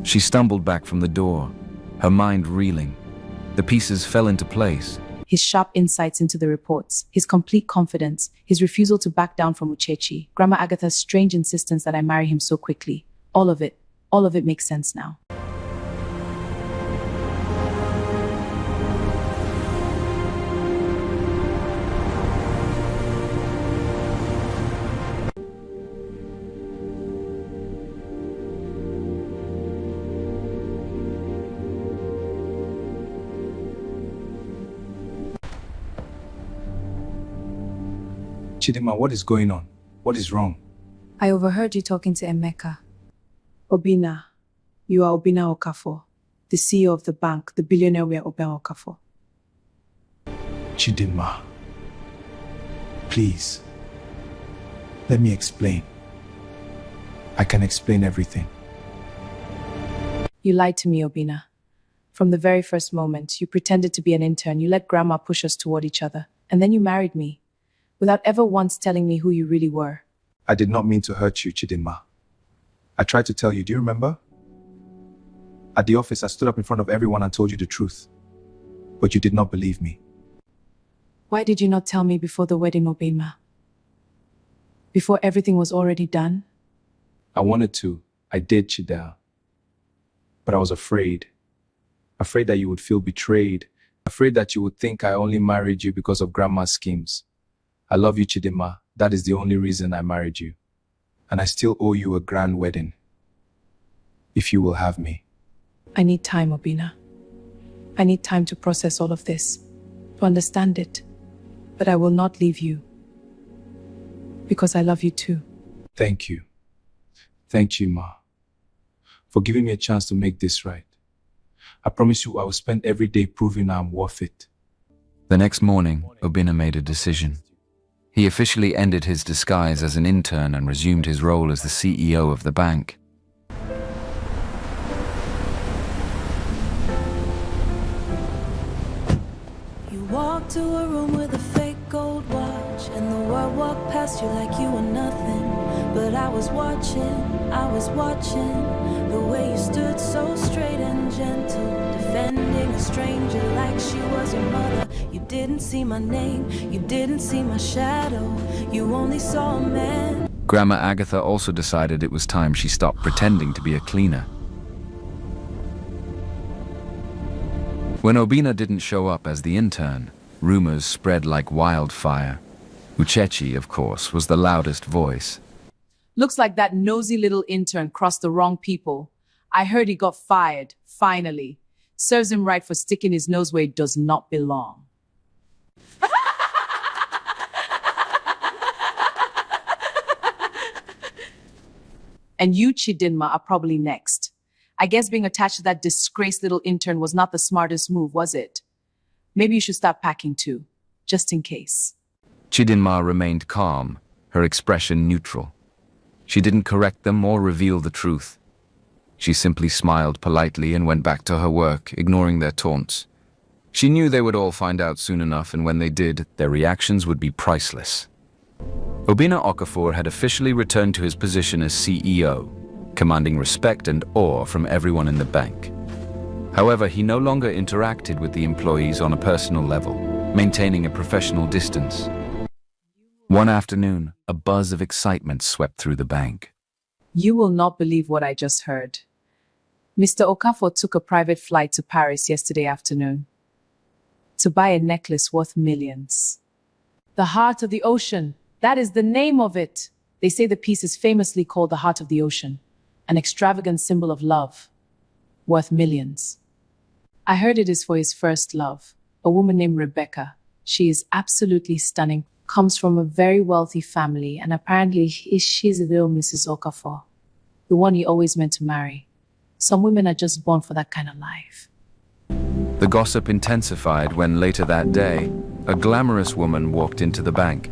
She stumbled back from the door, her mind reeling. The pieces fell into place. His sharp insights into the reports, his complete confidence, his refusal to back down from Uchechi, Grandma Agatha's strange insistence that I marry him so quickly. All of it makes sense now. Chidinma, what is going on? What is wrong? I overheard you talking to Emeka. Obina, you are Obina Okafor, the CEO of the bank, the billionaire we are Obina Okafor. Chidinma, please, let me explain. I can explain everything. You lied to me, Obina. From the very first moment, you pretended to be an intern, you let Grandma push us toward each other, and then you married me, without ever once telling me who you really were. I did not mean to hurt you, Chidinma. I tried to tell you, do you remember? At the office, I stood up in front of everyone and told you the truth. But you did not believe me. Why did you not tell me before the wedding, Obina? Before everything was already done? I wanted to. I did, Chidel. But I was afraid. Afraid that you would feel betrayed. Afraid that you would think I only married you because of Grandma's schemes. I love you, Chidinma. That is the only reason I married you. And I still owe you a grand wedding. If you will have me. I need time, Obina. I need time to process all of this, to understand it. But I will not leave you. Because I love you too. Thank you. Thank you, Ma, for giving me a chance to make this right. I promise you I will spend every day proving I am worth it. The next morning, Obina made a decision. He officially ended his disguise as an intern and resumed his role as the CEO of the bank. You walked to a room with a fake gold watch, and the world walked past you like you were nothing. But I was watching the way you stood so straight and gentle, defending a stranger like she was your mother. You didn't see my name, you didn't see my shadow, you only saw a man. Grandma Agatha also decided it was time she stopped pretending to be a cleaner. When Obina didn't show up as the intern, rumors spread like wildfire. Uchechi, of course, was the loudest voice. Looks like that nosy little intern crossed the wrong people. I heard he got fired, finally. Serves him right for sticking his nose where it does not belong. And you, Chidinma, are probably next. I guess being attached to that disgraced little intern was not the smartest move, was it? Maybe you should start packing too, just in case. Chidinma remained calm, her expression neutral. She didn't correct them or reveal the truth. She simply smiled politely and went back to her work, ignoring their taunts. She knew they would all find out soon enough, and when they did, their reactions would be priceless. Obina Okafor had officially returned to his position as CEO, commanding respect and awe from everyone in the bank. However, he no longer interacted with the employees on a personal level, maintaining a professional distance. One afternoon, a buzz of excitement swept through the bank. You will not believe what I just heard. Mr. Okafor took a private flight to Paris yesterday afternoon to buy a necklace worth millions. The Heart of the Ocean, that is the name of it. They say the piece is famously called the Heart of the Ocean, an extravagant symbol of love, worth millions. I heard it is for his first love, a woman named Rebecca. She is absolutely stunning, comes from a very wealthy family, and apparently she's the real Mrs. Okafor, the one he always meant to marry. Some women are just born for that kind of life. The gossip intensified when later that day, a glamorous woman walked into the bank.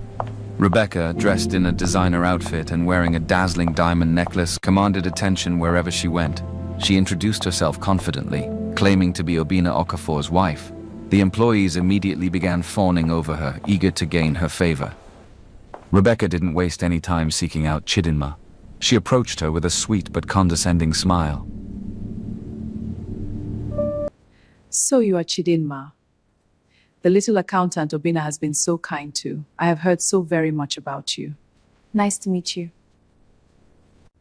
Rebecca, dressed in a designer outfit and wearing a dazzling diamond necklace, commanded attention wherever she went. She introduced herself confidently, claiming to be Obina Okafor's wife. The employees immediately began fawning over her, eager to gain her favor. Rebecca didn't waste any time seeking out Chidinma. She approached her with a sweet but condescending smile. So you are Chidinma. The little accountant Obina has been so kind to. I have heard so very much about you. Nice to meet you.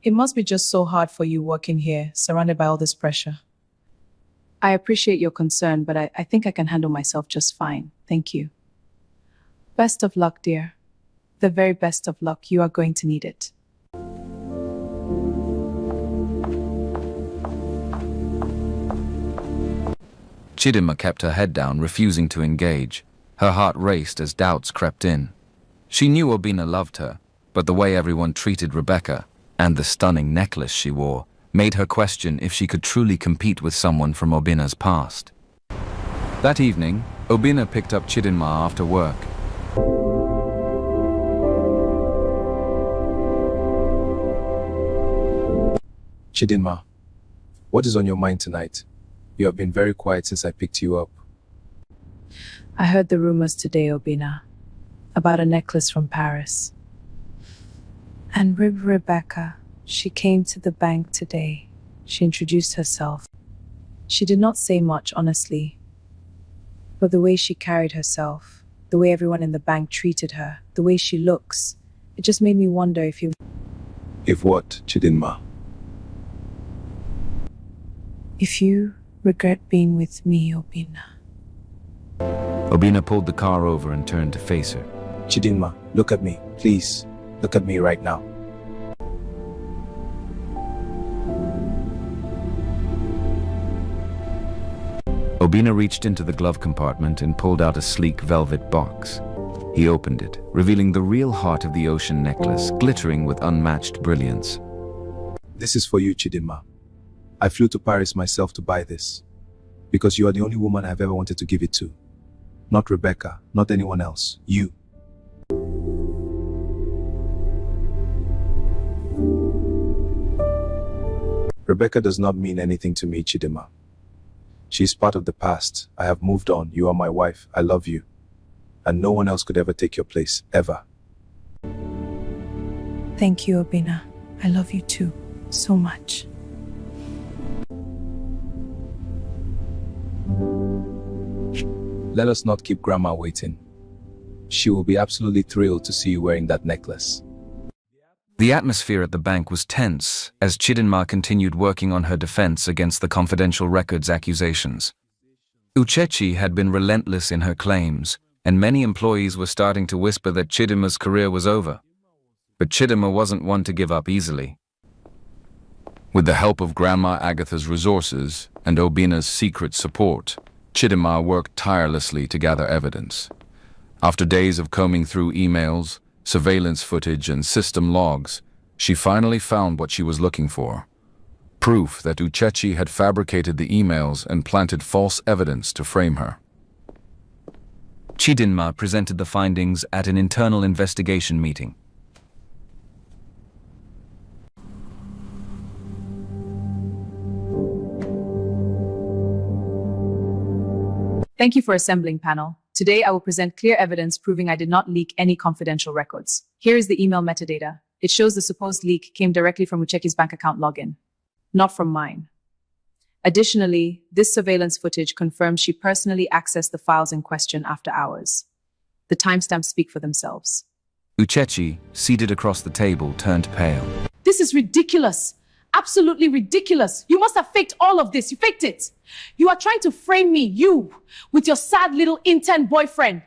It must be just so hard for you working here, surrounded by all this pressure. I appreciate your concern, but I think I can handle myself just fine. Thank you. Best of luck, dear. The very best of luck. You are going to need it. Chidinma kept her head down, refusing to engage. Her heart raced as doubts crept in. She knew Obina loved her, but the way everyone treated Rebecca, and the stunning necklace she wore, made her question if she could truly compete with someone from Obina's past. That evening, Obina picked up Chidinma after work. Chidinma, what is on your mind tonight? You have been very quiet since I picked you up. I heard the rumors today, Obina, about a necklace from Paris. And Rebecca, she came to the bank today. She introduced herself. She did not say much, honestly. But the way she carried herself, the way everyone in the bank treated her, the way she looks, it just made me wonder if you... If what, Chidinma? If you regret being with me, Obina. Obina pulled the car over and turned to face her. Chidinma, look at me, please. Look at me right now. Obina reached into the glove compartment and pulled out a sleek velvet box. He opened it, revealing the real Heart of the Ocean necklace, glittering with unmatched brilliance. This is for you, Chidinma. I flew to Paris myself to buy this, because you are the only woman I've ever wanted to give it to. Not Rebecca, not anyone else, you. Rebecca does not mean anything to me, Chidima. She is part of the past. I have moved on. You are my wife. I love you. And no one else could ever take your place, ever. Thank you, Obina. I love you too, so much. Let us not keep Grandma waiting. She will be absolutely thrilled to see you wearing that necklace. The atmosphere at the bank was tense as Chidinma continued working on her defense against the confidential records accusations. Uchechi had been relentless in her claims, and many employees were starting to whisper that Chidinma's career was over. But Chidinma wasn't one to give up easily. With the help of Grandma Agatha's resources and Obina's secret support, Chidinma worked tirelessly to gather evidence. After days of combing through emails, surveillance footage, and system logs, she finally found what she was looking for. Proof that Uchechi had fabricated the emails and planted false evidence to frame her. Chidinma presented the findings at an internal investigation meeting. Thank you for assembling, panel. Today, I will present clear evidence proving I did not leak any confidential records. Here is the email metadata. It shows the supposed leak came directly from Uchechi's bank account login, not from mine. Additionally, this surveillance footage confirms she personally accessed the files in question after hours. The timestamps speak for themselves. Uchechi, seated across the table, turned pale. This is ridiculous. Absolutely ridiculous. You must have faked all of this. You faked it. You are trying to frame me, you, with your sad little intern boyfriend.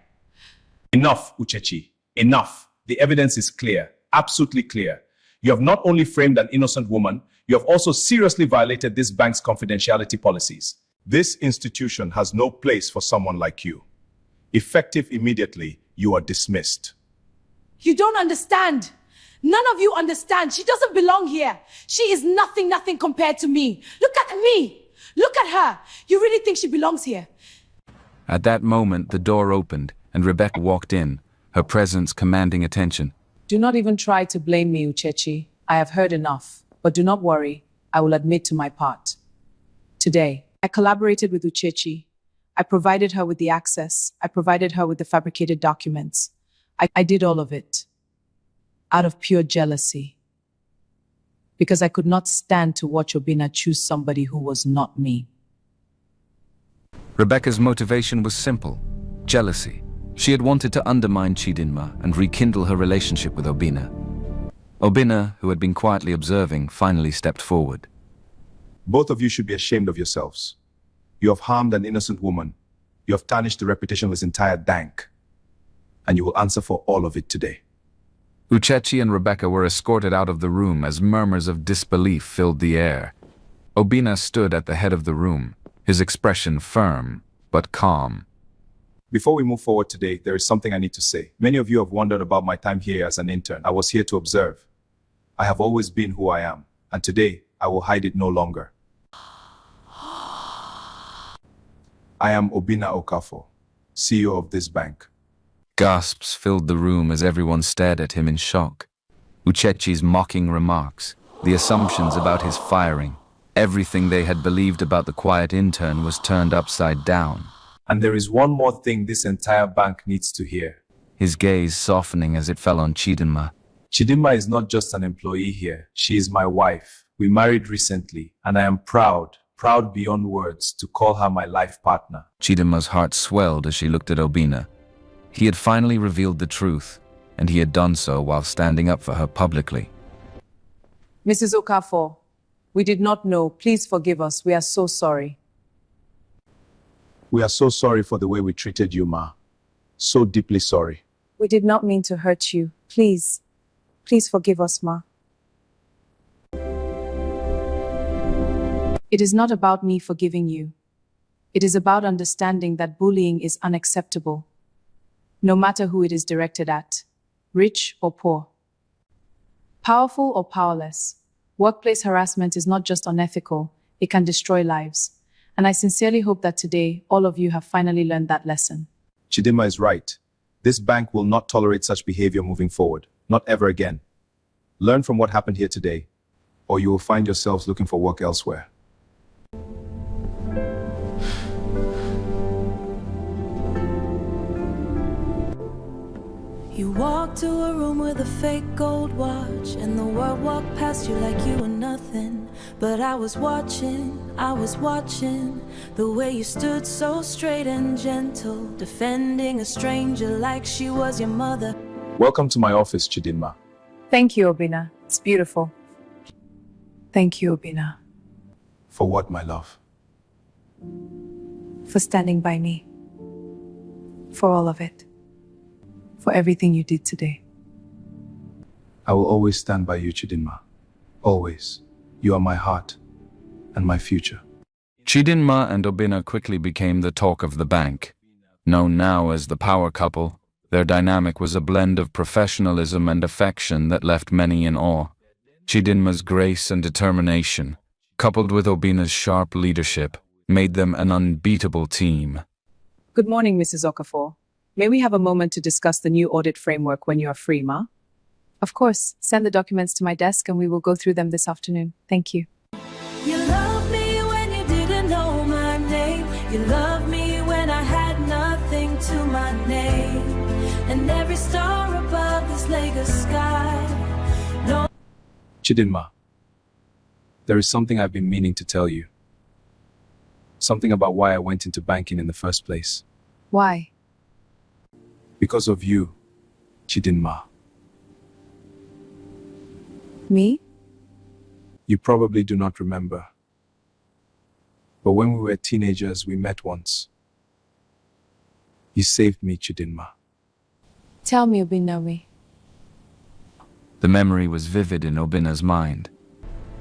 Enough, Uchechi. Enough. The evidence is clear. Absolutely clear. You have not only framed an innocent woman, you have also seriously violated this bank's confidentiality policies. This institution has no place for someone like you. Effective immediately, you are dismissed. You don't understand. None of you understand. She doesn't belong here. She is nothing compared to me. Look at me. Look at her. You really think she belongs here? At that moment, the door opened and Rebecca walked in, her presence commanding attention. Do not even try to blame me, Uchechi. I have heard enough. But do not worry. I will admit to my part. Today, I collaborated with Uchechi. I provided her with the access. I provided her with the fabricated documents. I did all of it out of pure jealousy, because I could not stand to watch Obina choose somebody who was not me. Rebecca's motivation was simple: jealousy. She had wanted to undermine Chidinma and rekindle her relationship with Obina. Obina, who had been quietly observing, finally stepped forward. Both of you should be ashamed of yourselves. You have harmed an innocent woman. You have tarnished the reputation of this entire bank. And you will answer for all of it today. Uchechi and Rebecca were escorted out of the room as murmurs of disbelief filled the air. Obina stood at the head of the room, his expression firm but calm. Before we move forward today, there is something I need to say. Many of you have wondered about my time here as an intern. I was here to observe. I have always been who I am, and today I will hide it no longer. I am Obina Okafor, CEO of this bank. Gasps filled the room as everyone stared at him in shock. Uchechi's mocking remarks, the assumptions about his firing, everything they had believed about the quiet intern was turned upside down. And there is one more thing this entire bank needs to hear. His gaze softening as it fell on Chidinma. Chidinma is not just an employee here. She is my wife. We married recently, and I am proud beyond words, to call her my life partner. Chidinma's heart swelled as she looked at Obina. He had finally revealed the truth, and he had done so while standing up for her publicly. Mrs. Okafor, we did not know. Please forgive us. We are so sorry. We are so sorry for the way we treated you, Ma. So deeply sorry. We did not mean to hurt you. Please forgive us, Ma. It is not about me forgiving you. It is about understanding that bullying is unacceptable, no matter who it is directed at, rich or poor, powerful or powerless. Workplace harassment is not just unethical, it can destroy lives. And I sincerely hope that today, all of you have finally learned that lesson. Chidinma is right. This bank will not tolerate such behavior moving forward. Not ever again. Learn from what happened here today. or you will find yourselves looking for work elsewhere. You walked to a room with a fake gold watch, and the world walked past you like you were nothing. But I was watching the way you stood so straight and gentle, defending a stranger like she was your mother. Welcome to my office, Chidinma. Thank you, Obina. It's beautiful. Thank you, Obina, For what, my love? for standing by me. For all of it. For everything you did today. I will always stand by you, Chidinma. Always. You are my heart and my future. Chidinma and Obina quickly became the talk of the bank. Known now as the power couple, their dynamic was a blend of professionalism and affection that left many in awe. Chidinma's grace and determination, coupled with Obina's sharp leadership, made them an unbeatable team. Good morning, Mrs. Okafor. May we have a moment to discuss the new audit framework when you are free, Ma? Of course, send the documents to my desk and we will go through them this afternoon. Thank you. You loved me when you didn't know my name. You loved me when I had nothing to my name. And every star above this Lagos sky. No. Chidinma, there is something I've been meaning to tell you. Something about why I went into banking in the first place. Why? Because of you, Chidinma. Me? You probably do not remember. But when we were teenagers, we met once. You saved me, Chidinma. Tell me, Obina. The memory was vivid in Obina's mind.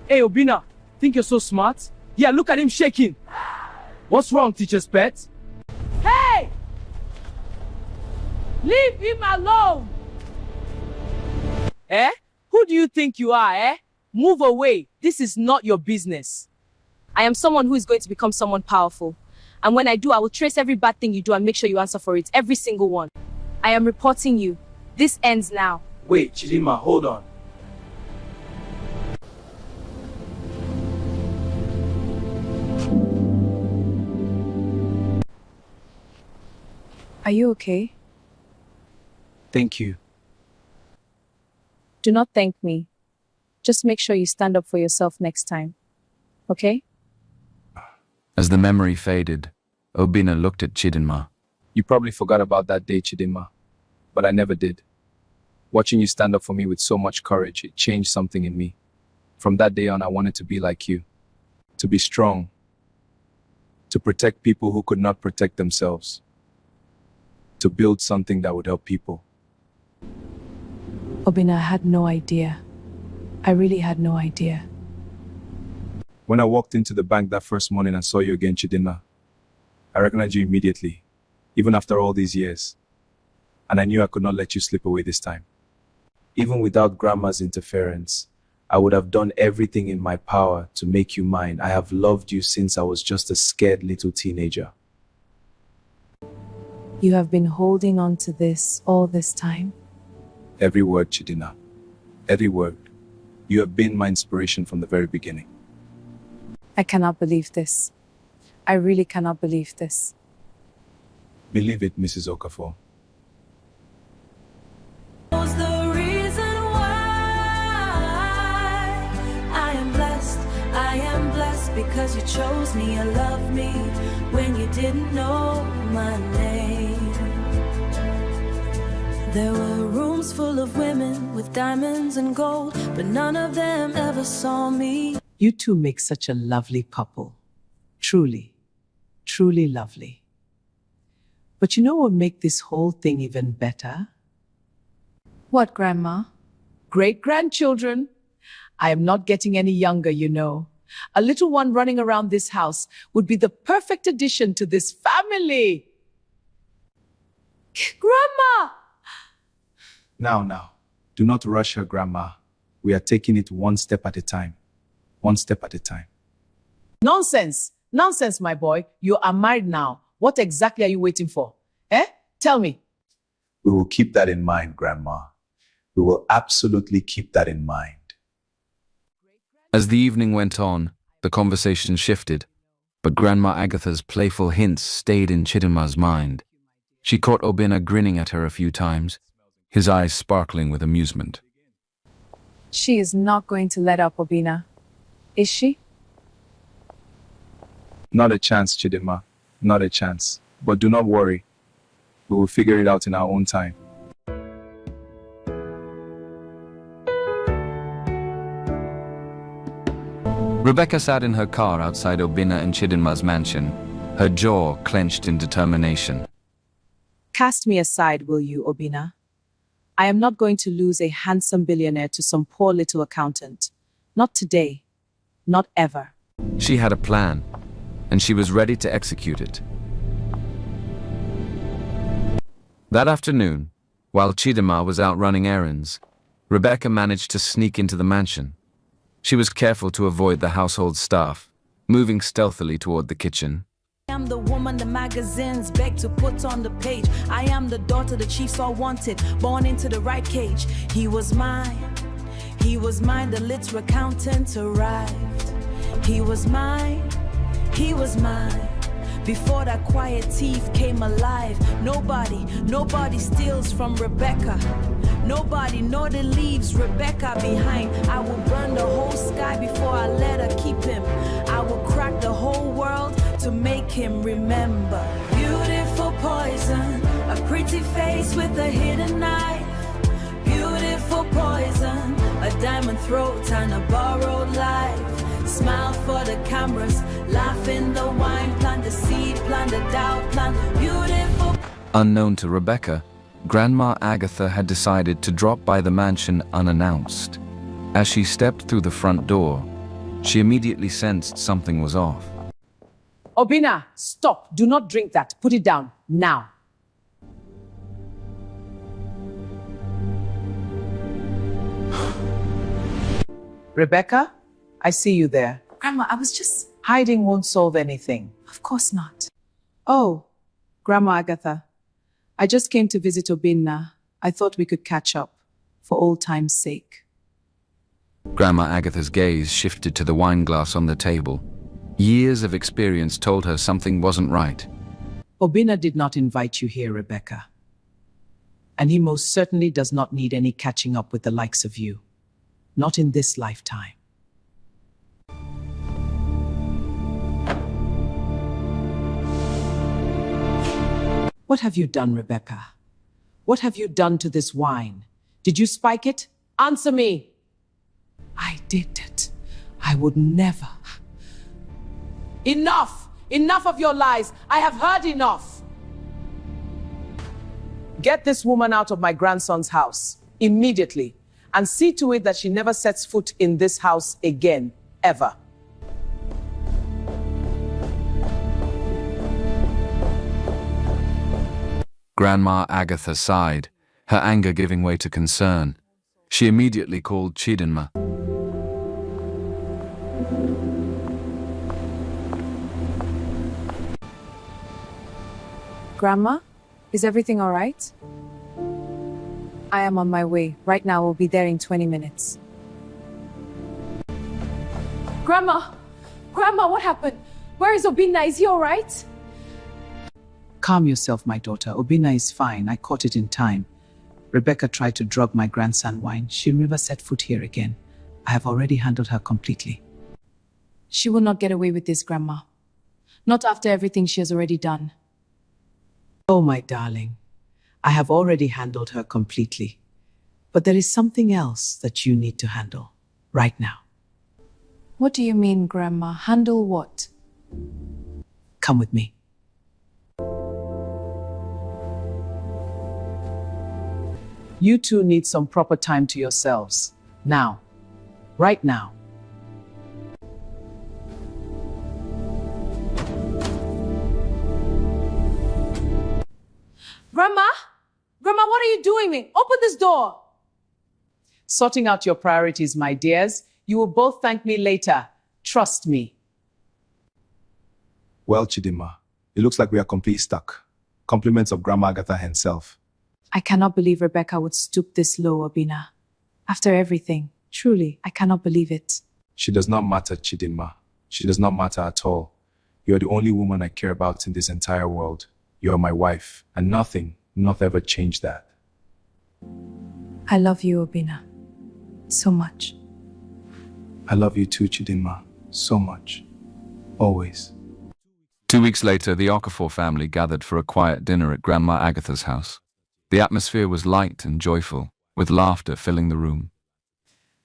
Hey, Obina, think you're so smart? Yeah, look at him shaking. What's wrong, teacher's pet? Hey! Leave him alone! Eh? Who do you think you are, eh? Move away. This is not your business. I am someone who is going to become someone powerful. And when I do, I will trace every bad thing you do and make sure you answer for it. Every single one. I am reporting you. This ends now. Wait, Chidinma, hold on. Are you okay? Thank you. Do not thank me. Just make sure you stand up for yourself next time. Okay? As the memory faded, Obina looked at Chidinma. You probably forgot about that day, Chidinma. But I never did. Watching you stand up for me with so much courage, it changed something in me. From that day on, I wanted to be like you. To be strong. To protect people who could not protect themselves. To build something that would help people. Obina, I had no idea. I really had no idea. When I walked into the bank that first morning and saw you again, Chidinma, I recognized you immediately, even after all these years. And I knew I could not let you slip away this time. Even without Grandma's interference, I would have done everything in my power to make you mine. I have loved you since I was just a scared little teenager. You have been holding on to this all this time? Every word, Chidinma. Every word. You have been my inspiration from the very beginning. I cannot believe this. I really cannot believe this. Believe it, Mrs. Okafor. Was the reason why I am blessed. I am blessed because you chose me and loved me when you didn't know my name. There were rooms full of women with diamonds and gold, but none of them ever saw me. You two make such a lovely couple. Truly, truly lovely. But you know what make this whole thing even better? What, Grandma? Great-grandchildren. I am not getting any younger, you know. A little one running around this house would be the perfect addition to this family. Grandma! Now, do not rush her, Grandma. We are taking it one step at a time. One step at a time. Nonsense. Nonsense, my boy. You are married now. What exactly are you waiting for? Eh? Tell me. We will keep that in mind, Grandma. We will absolutely keep that in mind. As the evening went on, the conversation shifted, but Grandma Agatha's playful hints stayed in Chidinma's mind. She caught Obinna grinning at her a few times, his eyes sparkling with amusement. She is not going to let up, Obinna. Is she? Not a chance, Chidinma. Not a chance. But do not worry. We will figure it out in our own time. Rebecca sat in her car outside Obinna and Chidinma's mansion, her jaw clenched in determination. Cast me aside, will you, Obinna? I am not going to lose a handsome billionaire to some poor little accountant. Not today. Not ever. She had a plan, and she was ready to execute it. That afternoon, while Chidinma was out running errands, Rebecca managed to sneak into the mansion. She was careful to avoid the household staff, moving stealthily toward the kitchen. I am the woman the magazines beg to put on the page. I am the daughter the chiefs all wanted, born into the right cage. He was mine, the literate accountant arrived. He was mine, before that quiet thief came alive. Nobody steals from Rebecca. Nobody, nor the leaves Rebecca behind. I will burn the whole sky before I let her keep him. I will crack the whole world to make him remember. Beautiful poison, a pretty face with a hidden knife. Beautiful poison, a diamond throat and a borrowed life. Smile for the cameras, laugh in the wine, plant the seed, plant the doubt, plant beautiful. Unknown to Rebecca, Grandma Agatha had decided to drop by the mansion unannounced. As she stepped through the front door, she immediately sensed something was off. Obinna, stop. Do not drink that. Put it down, now. Rebecca, I see you there. Grandma, I was just... Hiding won't solve anything. Of course not. Oh, Grandma Agatha, I just came to visit Obinna. I thought we could catch up, for old time's sake. Grandma Agatha's gaze shifted to the wine glass on the table. Years of experience told her something wasn't right. Obinna did not invite you here, Rebecca. And he most certainly does not need any catching up with the likes of you. Not in this lifetime. What have you done, Rebecca? What have you done to this wine? Did you spike it? Answer me! I did it. I would never. Enough! Enough of your lies! I have heard enough! Get this woman out of my grandson's house, immediately, and see to it that she never sets foot in this house again, ever. Grandma Agatha sighed, her anger giving way to concern. She immediately called Chidinma. Grandma, is everything all right? I am on my way. Right now, we'll be there in 20 minutes. Grandma! Grandma, what happened? Where is Obinna? Is he all right? Calm yourself, my daughter. Obinna is fine. I caught it in time. Rebecca tried to drug my grandson wine. She'll never set foot here again. I have already handled her completely. She will not get away with this, Grandma. Not after everything she has already done. Oh, my darling. I have already handled her completely. But there is something else that you need to handle right now. What do you mean, Grandma? Handle what? Come with me. You two need some proper time to yourselves. Now. Right now. Grandma? Grandma, what are you doing? Open this door. Sorting out your priorities, my dears. You will both thank me later. Trust me. Well, Chidinma, it looks like we are completely stuck. Compliments of Grandma Agatha herself. I cannot believe Rebecca would stoop this low, Obinna. After everything, truly, I cannot believe it. She does not matter, Chidinma. She does not matter at all. You are the only woman I care about in this entire world. You are my wife, and nothing ever changed that. I love you, Obina. So much. I love you too, Chidinma. So much. Always. 2 weeks later, the Okafor family gathered for a quiet dinner at Grandma Agatha's house. The atmosphere was light and joyful, with laughter filling the room.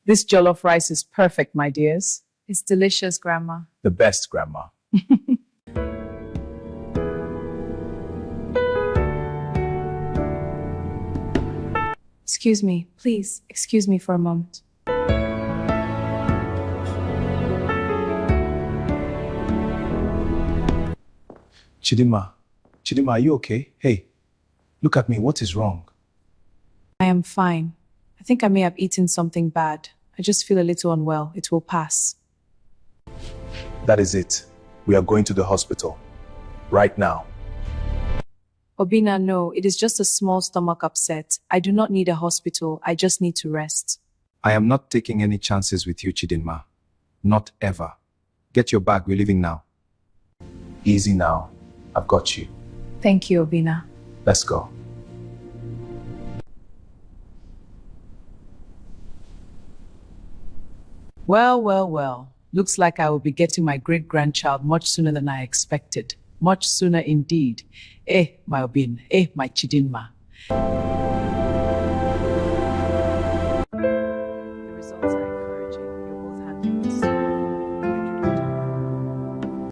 This jollof rice is perfect, my dears. It's delicious, Grandma. The best, Grandma. Excuse me, please. Excuse me for a moment. Chidinma, are you okay? Hey, look at me. What is wrong? I am fine. I think I may have eaten something bad. I just feel a little unwell. It will pass. That is it. We are going to the hospital. Right now. Obina, no, it is just a small stomach upset. I do not need a hospital. I just need to rest. I am not taking any chances with you, Chidinma. Not ever. Get your bag. We're leaving now. Easy now. I've got you. Thank you, Obina. Let's go. Well. Looks like I will be getting my great-grandchild much sooner than I expected. Much sooner indeed. My Obin. My Chidinma. The results are encouraging. You're both handling this.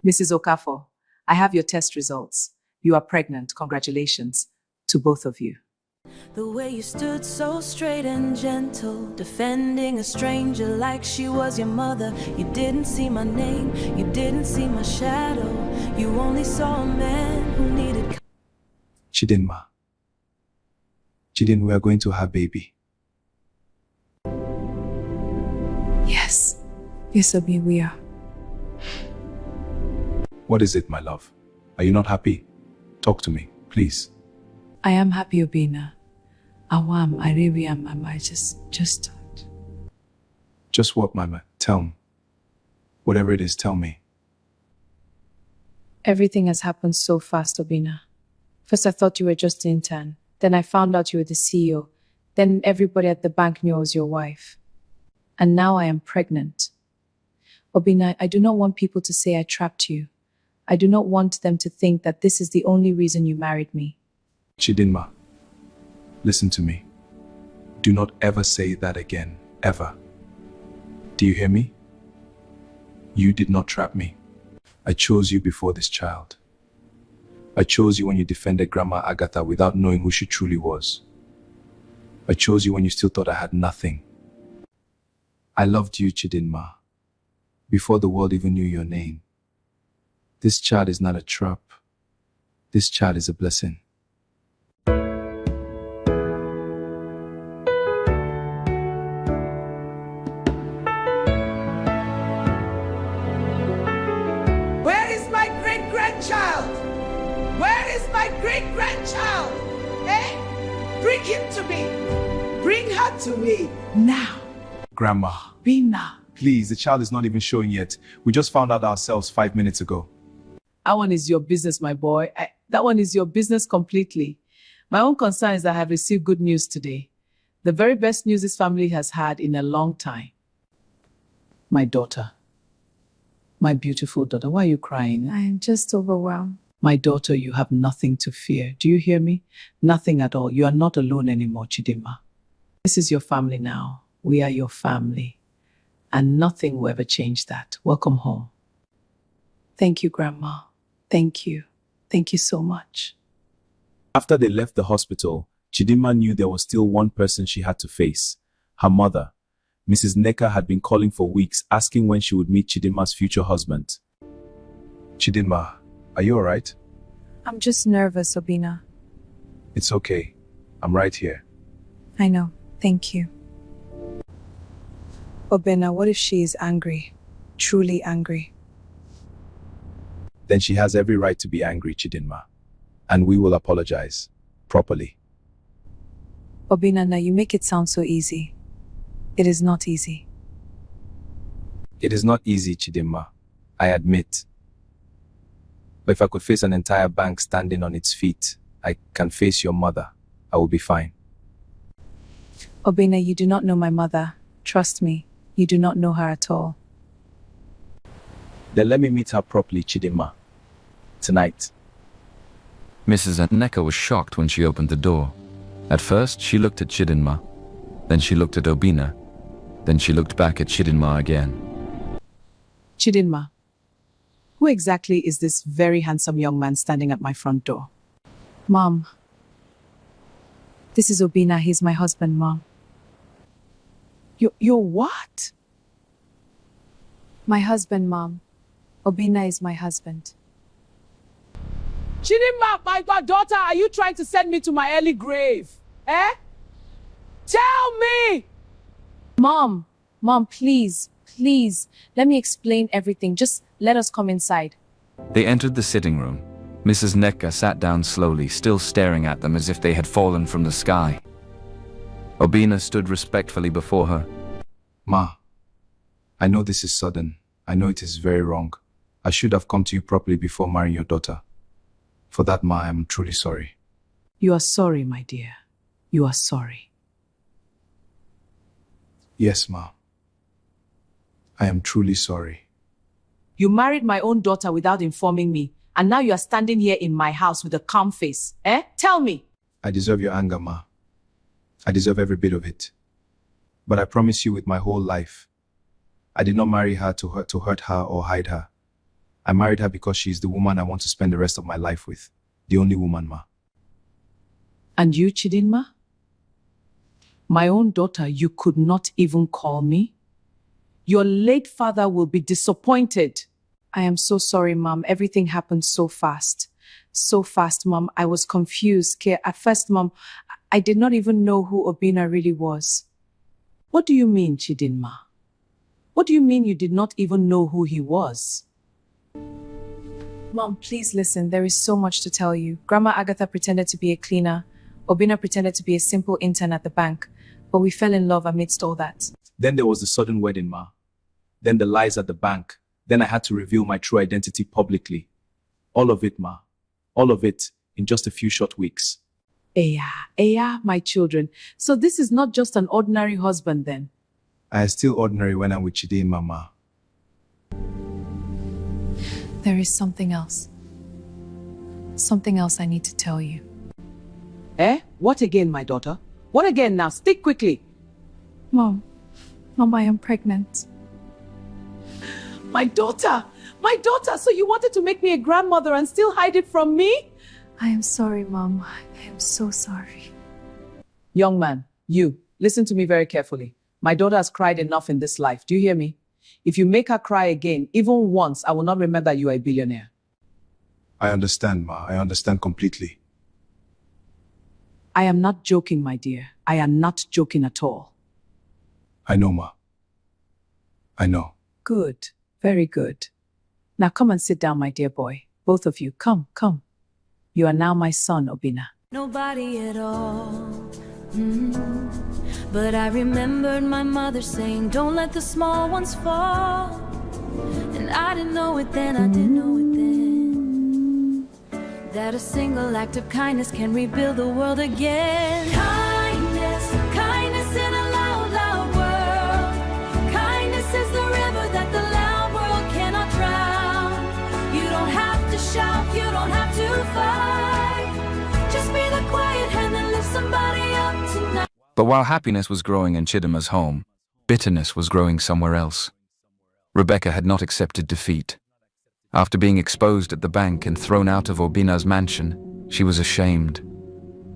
Mrs. Okafor, I have your test results. You are pregnant. Congratulations to both of you. The way you stood so straight and gentle, defending a stranger like she was your mother. You didn't see my name, you didn't see my shadow. You only saw a man who needed. Chidinma. We are going to have baby. Yes. Yes, Obi, we are. What is it, my love? Are you not happy? Talk to me, please. I am happy, Obina. I really am. I just. Just what, Mama? Tell me. Whatever it is, tell me. Everything has happened so fast, Obina. First I thought you were just an intern. Then I found out you were the CEO. Then everybody at the bank knew I was your wife. And now I am pregnant. Obina, I do not want people to say I trapped you. I do not want them to think that this is the only reason you married me. Chidinma, listen to me. Do not ever say that again, ever. Do you hear me? You did not trap me. I chose you before this child. I chose you when you defended Grandma Agatha without knowing who she truly was. I chose you when you still thought I had nothing. I loved you, Chidinma, before the world even knew your name. This child is not a trap. This child is a blessing. Where is my great-grandchild? Where is my great-grandchild? Bring him to me. Bring her to me now. Grandma, Bina. please, the child is not even showing yet. We just found out ourselves 5 minutes ago. That one is your business, my boy. That one is your business completely. My own concern is that I have received good news today. The very best news this family has had in a long time. My daughter. My beautiful daughter. Why are you crying? I am just overwhelmed. My daughter, you have nothing to fear. Do you hear me? Nothing at all. You are not alone anymore, Chidinma. This is your family now. We are your family. And nothing will ever change that. Welcome home. Thank you, Grandma. Thank you. Thank you so much. After they left the hospital, Chidinma knew there was still one person she had to face. Her mother. Mrs. Neka had been calling for weeks, asking when she would meet Chidinma's future husband. Chidinma, are you alright? I'm just nervous, Obina. It's okay. I'm right here. I know. Thank you. Obina, what if she is angry? Truly angry? Then she has every right to be angry, Chidinma. And we will apologize. Properly. Obina, now you make it sound so easy. It is not easy. It is not easy, Chidinma, I admit. But if I could face an entire bank standing on its feet, I can face your mother. I will be fine. Obina, you do not know my mother. Trust me, you do not know her at all. Then let me meet her properly, Chidinma. Tonight. Mrs. Nneka was shocked when she opened the door. At first, she looked at Chidinma. Then she looked at Obina. Then she looked back at Chidinma again. Chidinma, who exactly is this very handsome young man standing at my front door? Mom. This is Obina. He's my husband, Mom. You're what? My husband, Mom. Obina is my husband. Chidinma, my goddaughter, are you trying to send me to my early grave? Eh? Tell me! Mom, please, let me explain everything. Just let us come inside. They entered the sitting room. Mrs. Nneka sat down slowly, still staring at them as if they had fallen from the sky. Obina stood respectfully before her. Ma, I know this is sudden. I know it is very wrong. I should have come to you properly before marrying your daughter. For that, Ma, I am truly sorry. You are sorry, my dear. You are sorry. Yes, Ma. I am truly sorry. You married my own daughter without informing me, and now you are standing here in my house with a calm face. Eh? Tell me. I deserve your anger, Ma. I deserve every bit of it. But I promise you with my whole life, I did not marry her to hurt her or hide her. I married her because she is the woman I want to spend the rest of my life with. The only woman, Ma. And you, Chidinma? My own daughter, you could not even call me? Your late father will be disappointed. I am so sorry, Mom. Everything happened so fast. So fast, Mom. I was confused. At first, Mom, I did not even know who Obina really was. What do you mean, Chidinma? What do you mean you did not even know who he was? Mom, please listen. There is so much to tell you. Grandma Agatha pretended to be a cleaner. Obina pretended to be a simple intern at the bank. But we fell in love amidst all that. Then there was the sudden wedding, Ma. Then the lies at the bank. Then I had to reveal my true identity publicly. All of it, Ma. All of it in just a few short weeks. Eya, my children. So this is not just an ordinary husband then? I am still ordinary when I'm with Chidinma, Ma. There is something else. Something else I need to tell you. Eh? What again, my daughter? What again now? Speak quickly. Mom, I am pregnant. My daughter, so you wanted to make me a grandmother and still hide it from me? I am sorry, Mom. I am so sorry. Young man, you, listen to me very carefully. My daughter has cried enough in this life. Do you hear me? If you make her cry again, even once, I will not remember you are a billionaire. I understand, Ma. I understand completely. I am not joking, my dear. I am not joking at all. I know, Ma. I know. Good. Very good. Now come and sit down, my dear boy. Both of you, come. You are now my son, Obina. Nobody at all. But I remembered my mother saying, don't let the small ones fall. And I didn't know it then, that a single act of kindness can rebuild the world again. Kindness in a loud, loud world. Kindness is the river that the loud world cannot drown. You don't have to shout, you don't have to fight. Just be the quiet hand that lifts somebody up tonight. But while happiness was growing in Chidinma's home, bitterness was growing somewhere else. Rebecca had not accepted defeat. After being exposed at the bank and thrown out of Obina's mansion, she was ashamed.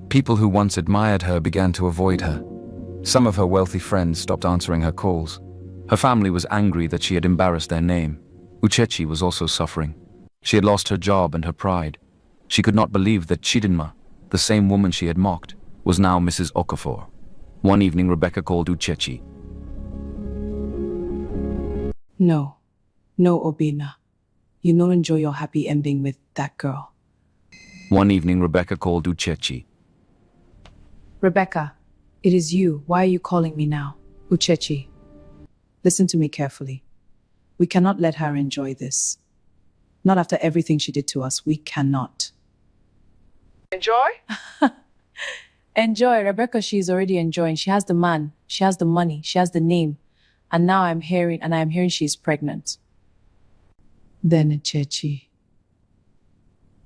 People who once admired her began to avoid her. Some of her wealthy friends stopped answering her calls. Her family was angry that she had embarrassed their name. Uchechi was also suffering. She had lost her job and her pride. She could not believe that Chidinma, the same woman she had mocked, was now Mrs. Okafor. One evening, Rebecca called Uchechi. No, Obina. You don't enjoy your happy ending with that girl. One evening, Rebecca called Uchechi. Rebecca, it is you. Why are you calling me now? Uchechi, listen to me carefully. We cannot let her enjoy this. Not after everything she did to us. We cannot. Enjoy? Enjoy. Rebecca, she's already enjoying. She has the man. She has the money. She has the name. And now I am hearing she's pregnant. Then, Chechi,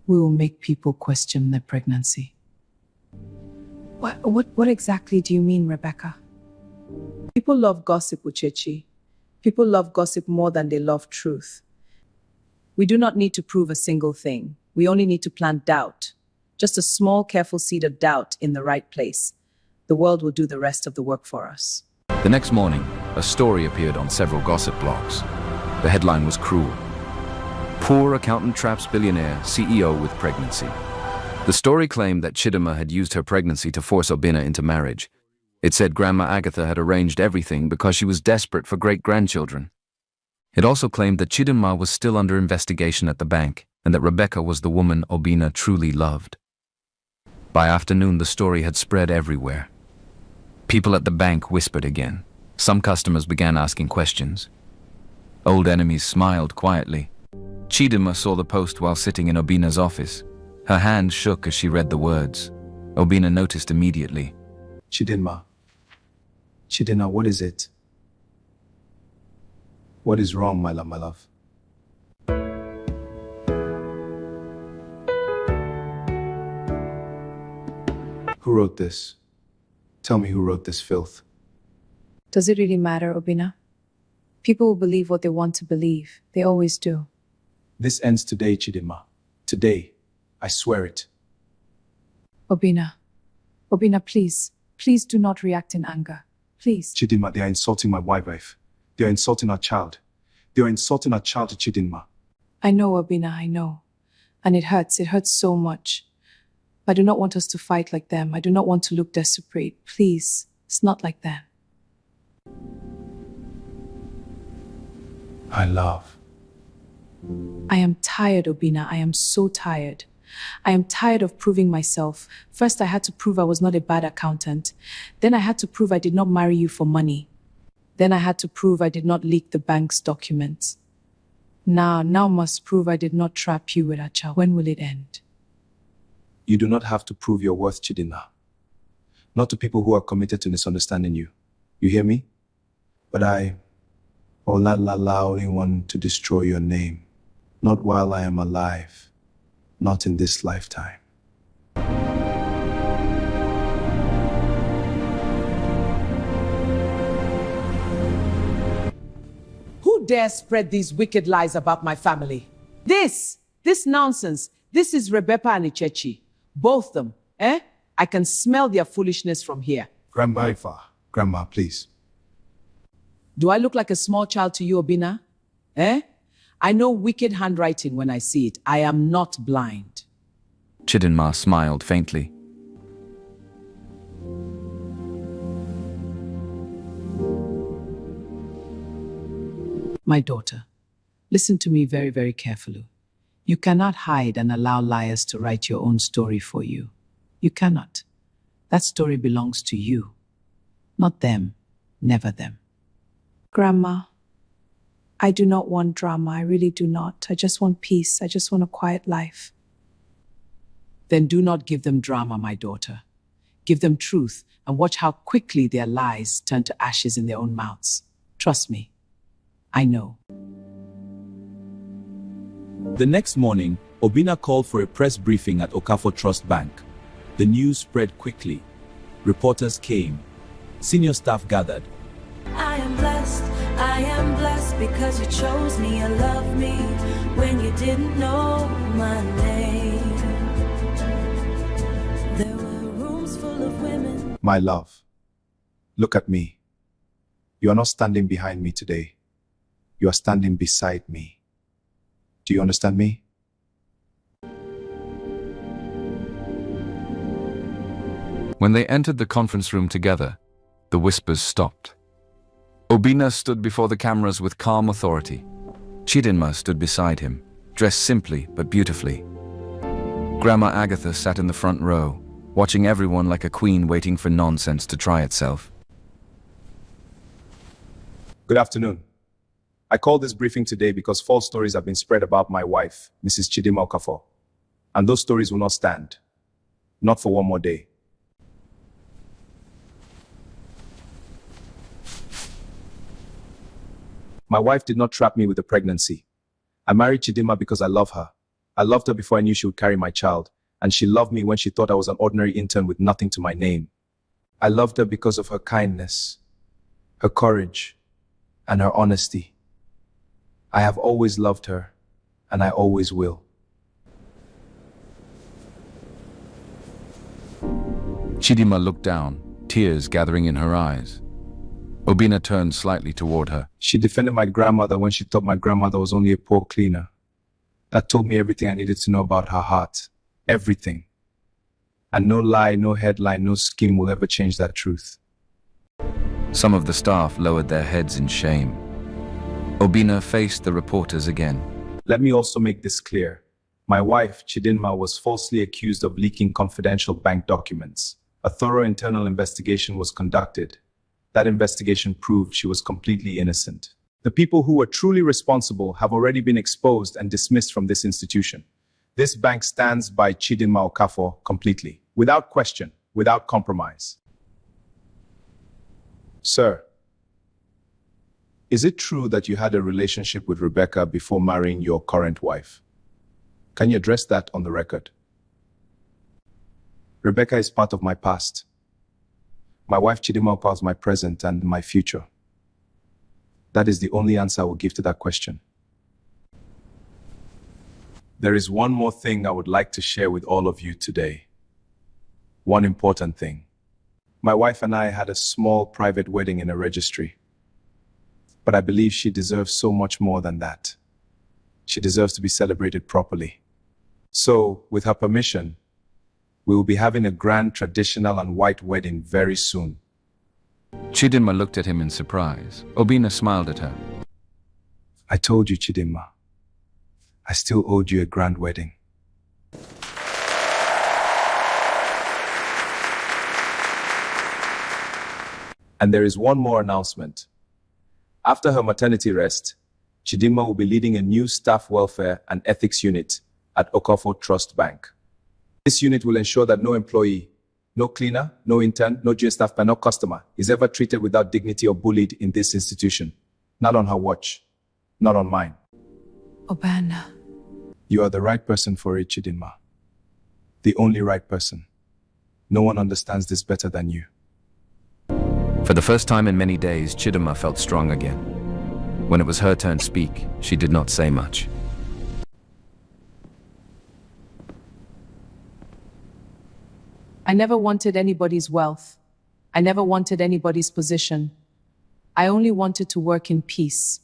we will make people question their pregnancy. What exactly do you mean, Rebecca? People love gossip, Uchechi. People love gossip more than they love truth. We do not need to prove a single thing. We only need to plant doubt. Just a small, careful seed of doubt in the right place. The world will do the rest of the work for us. The next morning, a story appeared on several gossip blogs. The headline was cruel. Poor accountant traps billionaire CEO with pregnancy. The story claimed that Chidima had used her pregnancy to force Obina into marriage. It said Grandma Agatha had arranged everything because she was desperate for great-grandchildren. It also claimed that Chidima was still under investigation at the bank and that Rebecca was the woman Obina truly loved. By afternoon, the story had spread everywhere. People at the bank whispered again. Some customers began asking questions. Old enemies smiled quietly. Chidima saw the post while sitting in Obina's office. Her hand shook as she read the words. Obina noticed immediately. Chidinma, what is it? What is wrong, my love? Who wrote this? Tell me who wrote this filth. Does it really matter, Obina? People will believe what they want to believe. They always do. This ends today, Chidinma. Today. I swear it. Obina, please. Please do not react in anger. Please. Chidinma, they are insulting my wife. They are insulting our child. They are insulting our child, Chidinma. I know, Obina, I know. And it hurts so much. I do not want us to fight like them. I do not want to look desperate. Please, it's not like that. My love. I am tired, Obina. I am so tired. I am tired of proving myself. First, I had to prove I was not a bad accountant. Then I had to prove I did not marry you for money. Then I had to prove I did not leak the bank's documents. Now must prove I did not trap you with a child. When will it end? You do not have to prove your worth, Chidinma. Not to people who are committed to misunderstanding you. You hear me? But I will not allow anyone to destroy your name. Not while I am alive. Not in this lifetime. Who dares spread these wicked lies about my family? This nonsense. This is Rebecca and Ichechi. Both them, I can smell their foolishness from here. Grandma, please. Do I look like a small child to you, Obina? I know wicked handwriting when I see it. I am not blind. Chidinma smiled faintly. My daughter, listen to me very, very carefully. You cannot hide and allow liars to write your own story for you. You cannot. That story belongs to you. Not them. Never them. Grandma, I do not want drama. I really do not. I just want peace. I just want a quiet life. Then do not give them drama, my daughter. Give them truth and watch how quickly their lies turn to ashes in their own mouths. Trust me. I know. The next morning, Obina called for a press briefing at Okafor Trust Bank. The news spread quickly. Reporters came. Senior staff gathered. I am blessed because you chose me and loved me when you didn't know my name. There were rooms full of women. My love, look at me. You are not standing behind me today. You are standing beside me. Do you understand me? When they entered the conference room together, the whispers stopped. Obina stood before the cameras with calm authority. Chidinma stood beside him, dressed simply but beautifully. Grandma Agatha sat in the front row, watching everyone like a queen waiting for nonsense to try itself. Good afternoon. I call this briefing today because false stories have been spread about my wife, Mrs. Chidinma Okafor. And those stories will not stand. Not for one more day. My wife did not trap me with a pregnancy. I married Chidinma because I love her. I loved her before I knew she would carry my child, and she loved me when she thought I was an ordinary intern with nothing to my name. I loved her because of her kindness, her courage, and her honesty. I have always loved her, and I always will. Chidinma looked down, tears gathering in her eyes. Obinna turned slightly toward her. She defended my grandmother when she thought my grandmother was only a poor cleaner. That told me everything I needed to know about her heart. Everything. And no lie, no headline, no scheme will ever change that truth. Some of the staff lowered their heads in shame. Obinna faced the reporters again. Let me also make this clear. My wife, Chidinma, was falsely accused of leaking confidential bank documents. A thorough internal investigation was conducted. That investigation proved she was completely innocent. The people who were truly responsible have already been exposed and dismissed from this institution. This bank stands by Chidinma Okafor completely, without question, without compromise. Sir, is it true that you had a relationship with Rebecca before marrying your current wife? Can you address that on the record? Rebecca is part of my past. My wife Chidinma Okafor is my present and my future. That is the only answer I will give to that question. There is one more thing I would like to share with all of you today. One important thing. My wife and I had a small private wedding in a registry. But I believe she deserves so much more than that. She deserves to be celebrated properly. So, with her permission, we will be having a grand traditional and white wedding very soon. Chidinma looked at him in surprise. Obinna smiled at her. I told you, Chidinma. I still owed you a grand wedding. And there is one more announcement. After her maternity rest, Chidinma will be leading a new staff welfare and ethics unit at Okafor Trust Bank. This unit will ensure that no employee, no cleaner, no intern, no junior staff, no customer is ever treated without dignity or bullied in this institution. Not on her watch. Not on mine. Obinna. You are the right person for it, Chidinma. The only right person. No one understands this better than you. For the first time in many days, Chidinma felt strong again. When it was her turn to speak, she did not say much. I never wanted anybody's wealth. I never wanted anybody's position. I only wanted to work in peace,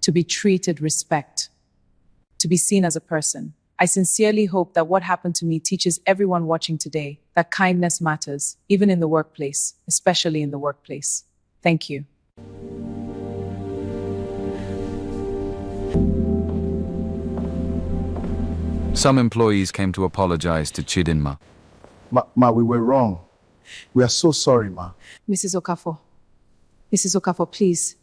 to be treated respect, to be seen as a person. I sincerely hope that what happened to me teaches everyone watching today that kindness matters, even in the workplace, especially in the workplace. Thank you. Some employees came to apologize to Chidinma. Ma, we were wrong. We are so sorry, Ma. Mrs. Okafor. Mrs. Okafor, please.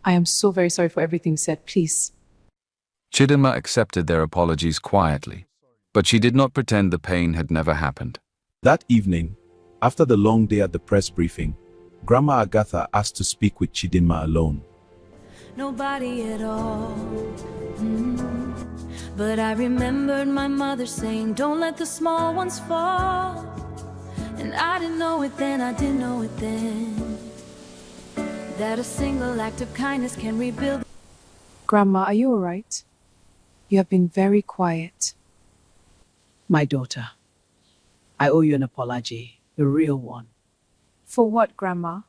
I am so very sorry for everything said, please. Chidinma accepted their apologies quietly, but she did not pretend the pain had never happened. That evening, after the long day at the press briefing, Grandma Agatha asked to speak with Chidinma alone. Nobody at all. But I remembered my mother saying, don't let the small ones fall. And I didn't know it then, I didn't know it then, that a single act of kindness can rebuild. Grandma, are you all right? You have been very quiet. My daughter, I owe you an apology, a real one. For what, Grandma?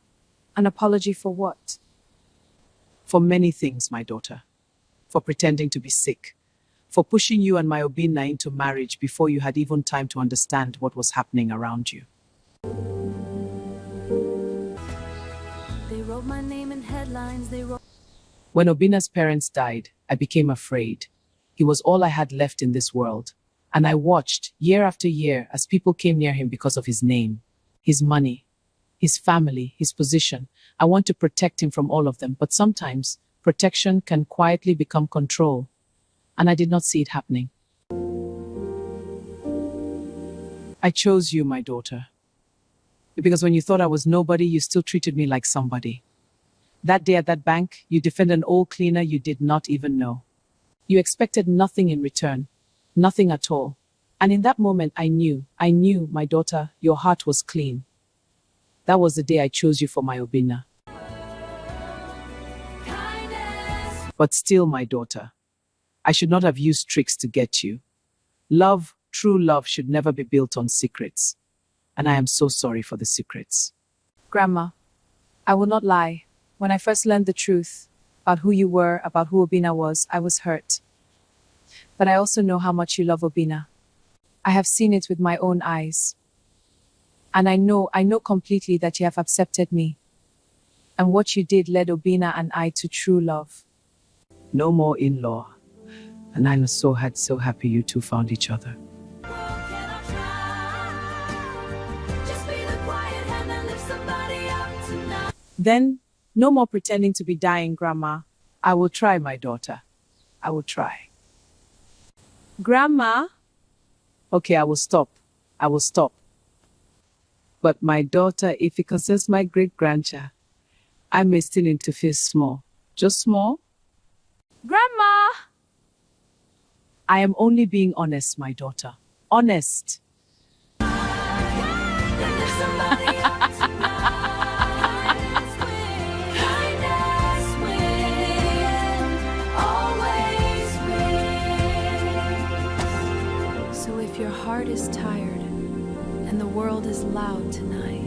An apology for what? For many things, my daughter. For pretending to be sick. For pushing you and my Obinna into marriage before you had even time to understand what was happening around you. They wrote my name in headlines, they wrote. When Obinna's parents died, I became afraid. He was all I had left in this world. And I watched, year after year, as people came near him because of his name, his money, his family, his position. I want to protect him from all of them, but sometimes protection can quietly become control, and I did not see it happening. I chose you, my daughter, because when you thought I was nobody, you still treated me like somebody. That day at that bank, you defended an old cleaner you did not even know. You expected nothing in return, nothing at all. And in that moment, I knew, my daughter, your heart was clean. That was the day I chose you for my Obina. But still, my daughter, I should not have used tricks to get you. Love, true love, should never be built on secrets. And I am so sorry for the secrets. Grandma, I will not lie. When I first learned the truth about who you were, about who Obina was, I was hurt. But I also know how much you love Obina. I have seen it with my own eyes. And I know completely that you have accepted me. And what you did led Obina and I to true love. No more in-law. And I'm so happy you two found each other. Then, no more pretending to be dying, Grandma. I will try, my daughter. I will try. Grandma? Okay, I will stop. But my daughter, if it concerns my great-grandchild, I may still interfere small. Just small. Grandma! I am only being honest, my daughter. Honest. So if your heart is tired and the world is loud tonight.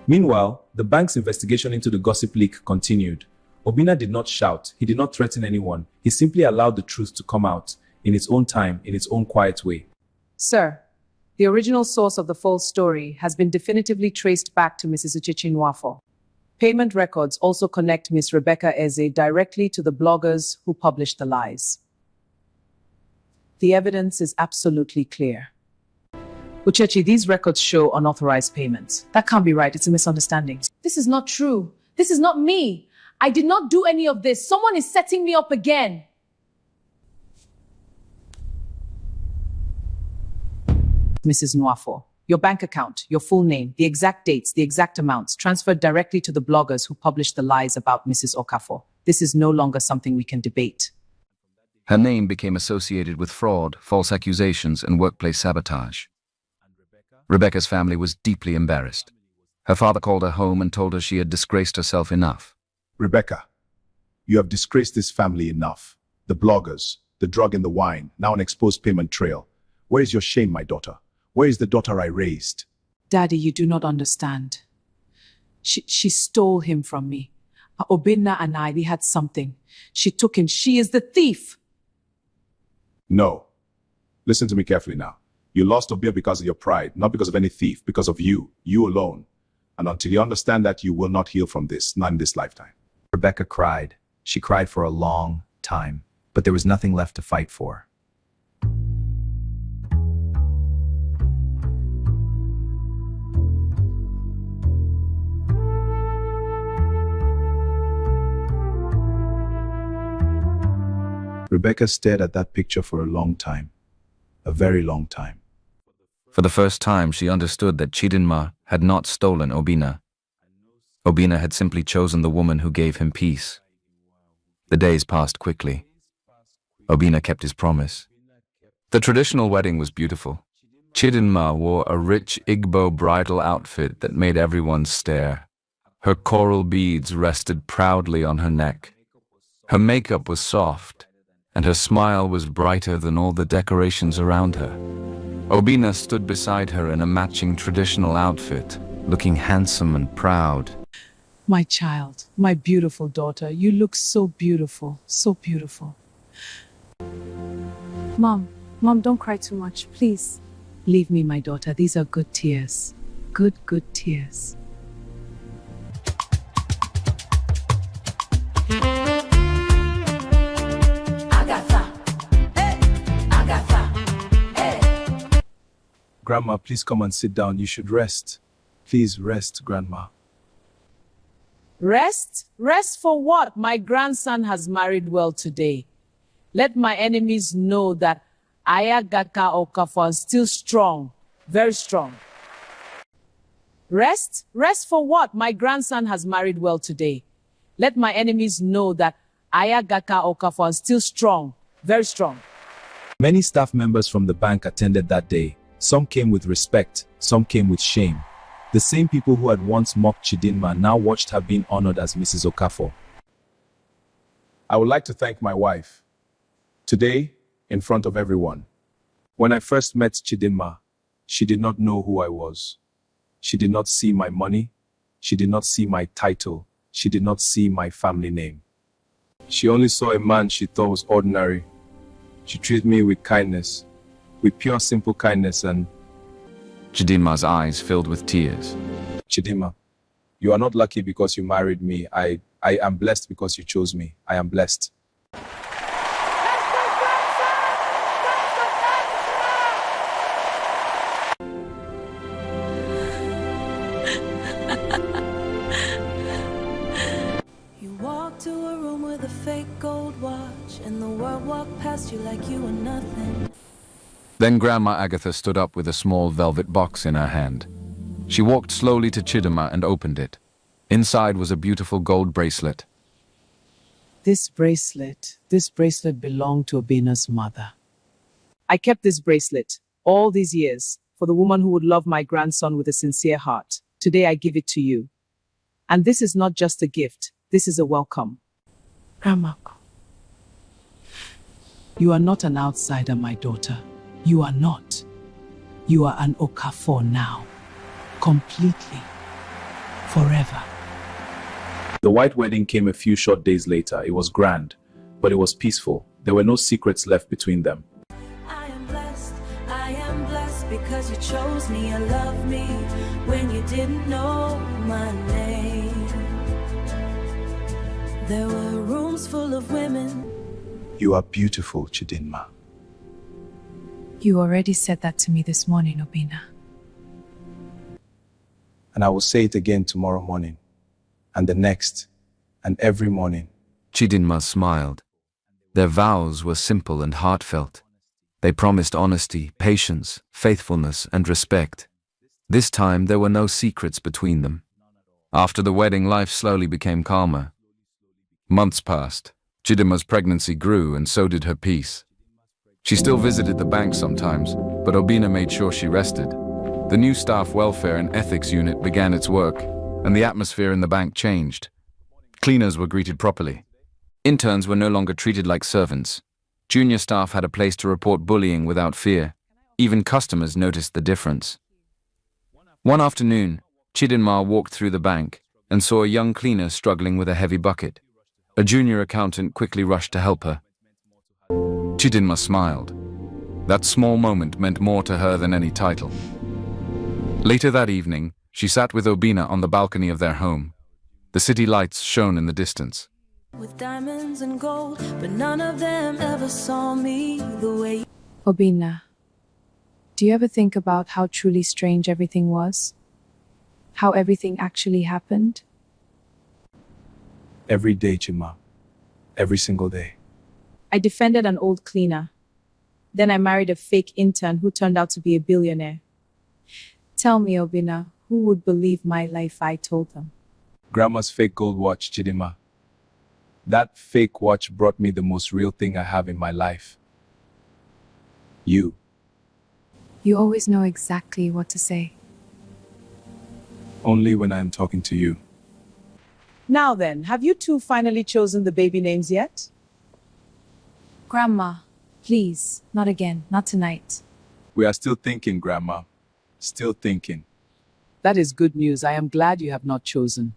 Meanwhile, the bank's investigation into the gossip leak continued. Obina did not shout. He did not threaten anyone. He simply allowed the truth to come out in its own time, in its own quiet way. Sir, the original source of the false story has been definitively traced back to Mrs. Uchichi Nwafo. Payment records also connect Miss Rebecca Eze directly to the bloggers who published the lies. The evidence is absolutely clear. Uchechi, these records show unauthorized payments. That can't be right. It's a misunderstanding. This is not true. This is not me. I did not do any of this. Someone is setting me up again. Mrs. Nwafo, your bank account, your full name, the exact dates, the exact amounts, transferred directly to the bloggers who published the lies about Mrs. Okafor. This is no longer something we can debate. Her name became associated with fraud, false accusations, and workplace sabotage. Rebecca's family was deeply embarrassed. Her father called her home and told her she had disgraced herself enough. Rebecca, you have disgraced this family enough. The bloggers, the drug in the wine, now an exposed payment trail. Where is your shame, my daughter? Where is the daughter I raised? Daddy, you do not understand. She stole him from me. Obinna and I, we had something. She took him. She is the thief. No. Listen to me carefully now. You lost Obia because of your pride, not because of any thief, because of you alone. And until you understand that, you will not heal from this, not in this lifetime. Rebecca cried. She cried for a long time, but there was nothing left to fight for. Rebecca stared at that picture for a long time. A very long time. For the first time, she understood that Chidinma had not stolen Obina. Obina had simply chosen the woman who gave him peace. The days passed quickly. Obina kept his promise. The traditional wedding was beautiful. Chidinma wore a rich Igbo bridal outfit that made everyone stare. Her coral beads rested proudly on her neck. Her makeup was soft, and her smile was brighter than all the decorations around her. Obina stood beside her in a matching traditional outfit, looking handsome and proud. My child, my beautiful daughter, you look so beautiful, so beautiful. Mom, don't cry too much, please. Leave me, my daughter. These are good tears. Good tears. Grandma, please come and sit down. You should rest. Please rest, Grandma. Rest? Rest for what? My grandson has married well today. Let my enemies know that Ayagaka Okafor is still strong, very strong. Rest? Rest for what? My grandson has married well today. Let my enemies know that Ayagaka Okafor is still strong, very strong. Many staff members from the bank attended that day. Some came with respect, some came with shame. The same people who had once mocked Chidinma now watched her being honored as Mrs. Okafor. I would like to thank my wife. Today, in front of everyone. When I first met Chidinma, she did not know who I was. She did not see my money. She did not see my title. She did not see my family name. She only saw a man she thought was ordinary. She treated me with kindness, with pure simple kindness, and Chidinma's eyes filled with tears. Chidinma, you are not lucky because you married me. I am blessed because you chose me. I am blessed. You walk to a room with a fake gold watch, and the world walked past you like you were nothing. Then Grandma Agatha stood up with a small velvet box in her hand. She walked slowly to Chidinma and opened it. Inside was a beautiful gold bracelet. This bracelet belonged to Obina's mother. I kept this bracelet all these years for the woman who would love my grandson with a sincere heart. Today I give it to you. And this is not just a gift, this is a welcome. Grandma, you are not an outsider, my daughter. You are not. You are an Okafor now. Completely. Forever. The white wedding came a few short days later. It was grand, but it was peaceful. There were no secrets left between them. I am blessed because you chose me and loved me when you didn't know my name. There were rooms full of women. You are beautiful, Chidinma. You already said that to me this morning, Obina. And I will say it again tomorrow morning, and the next, and every morning. Chidinma smiled. Their vows were simple and heartfelt. They promised honesty, patience, faithfulness, and respect. This time there were no secrets between them. After the wedding, life slowly became calmer. Months passed. Chidinma's pregnancy grew, and so did her peace. She still visited the bank sometimes, but Obina made sure she rested. The new staff welfare and ethics unit began its work, and the atmosphere in the bank changed. Cleaners were greeted properly. Interns were no longer treated like servants. Junior staff had a place to report bullying without fear. Even customers noticed the difference. One afternoon, Chidinma walked through the bank and saw a young cleaner struggling with a heavy bucket. A junior accountant quickly rushed to help her. Chidinma smiled. That small moment meant more to her than any title. Later that evening, she sat with Obina on the balcony of their home. The city lights shone in the distance. With diamonds and gold, but none of them ever saw me the way you. Obina, do you ever think about how truly strange everything was? How everything actually happened? Every day, Chima. Every single day. I defended an old cleaner. Then I married a fake intern who turned out to be a billionaire. Tell me, Obina, who would believe my lie if I told them? Grandma's fake gold watch, Chidinma. That fake watch brought me the most real thing I have in my life. You. You always know exactly what to say. Only when I am talking to you. Now then, have you two finally chosen the baby names yet? Grandma, please, not again, not tonight. We are still thinking, Grandma. Still thinking. That is good news. I am glad you have not chosen.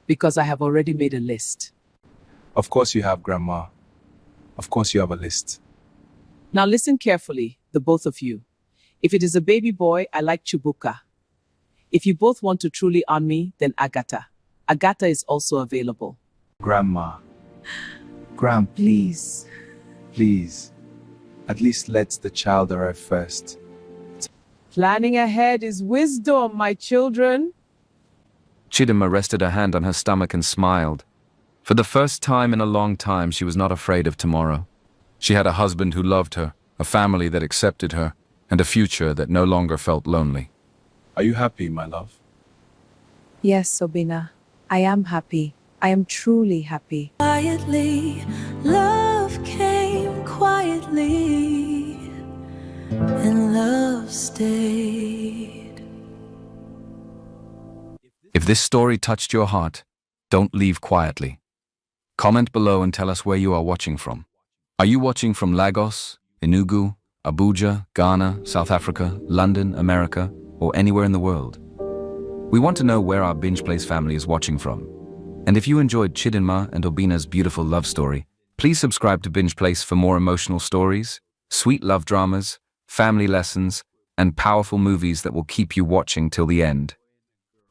Because I have already made a list. Of course you have, Grandma. Of course you have a list. Now listen carefully, the both of you. If it is a baby boy, I like Chubuka. If you both want to truly honor me, then Agata. Agata is also available. Grandma. Please. Please. At least let the child arrive first. Planning ahead is wisdom, my children. Chidima rested her hand on her stomach and smiled. For the first time in a long time, she was not afraid of tomorrow. She had a husband who loved her, a family that accepted her, and a future that no longer felt lonely. Are you happy, my love? Yes, Obina. I am happy. I am truly happy. Quietly, love came quietly, and love stayed. If this story touched your heart, don't leave quietly. Comment below and tell us where you are watching from. Are you watching from Lagos, Enugu, Abuja, Ghana, South Africa, London, America, or anywhere in the world? We want to know where our Binge Place family is watching from. And if you enjoyed Chidinma and Obina's beautiful love story, please subscribe to Binge Place for more emotional stories, sweet love dramas, family lessons, and powerful movies that will keep you watching till the end.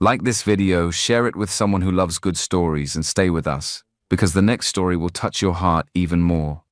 Like this video, share it with someone who loves good stories, and stay with us, because the next story will touch your heart even more.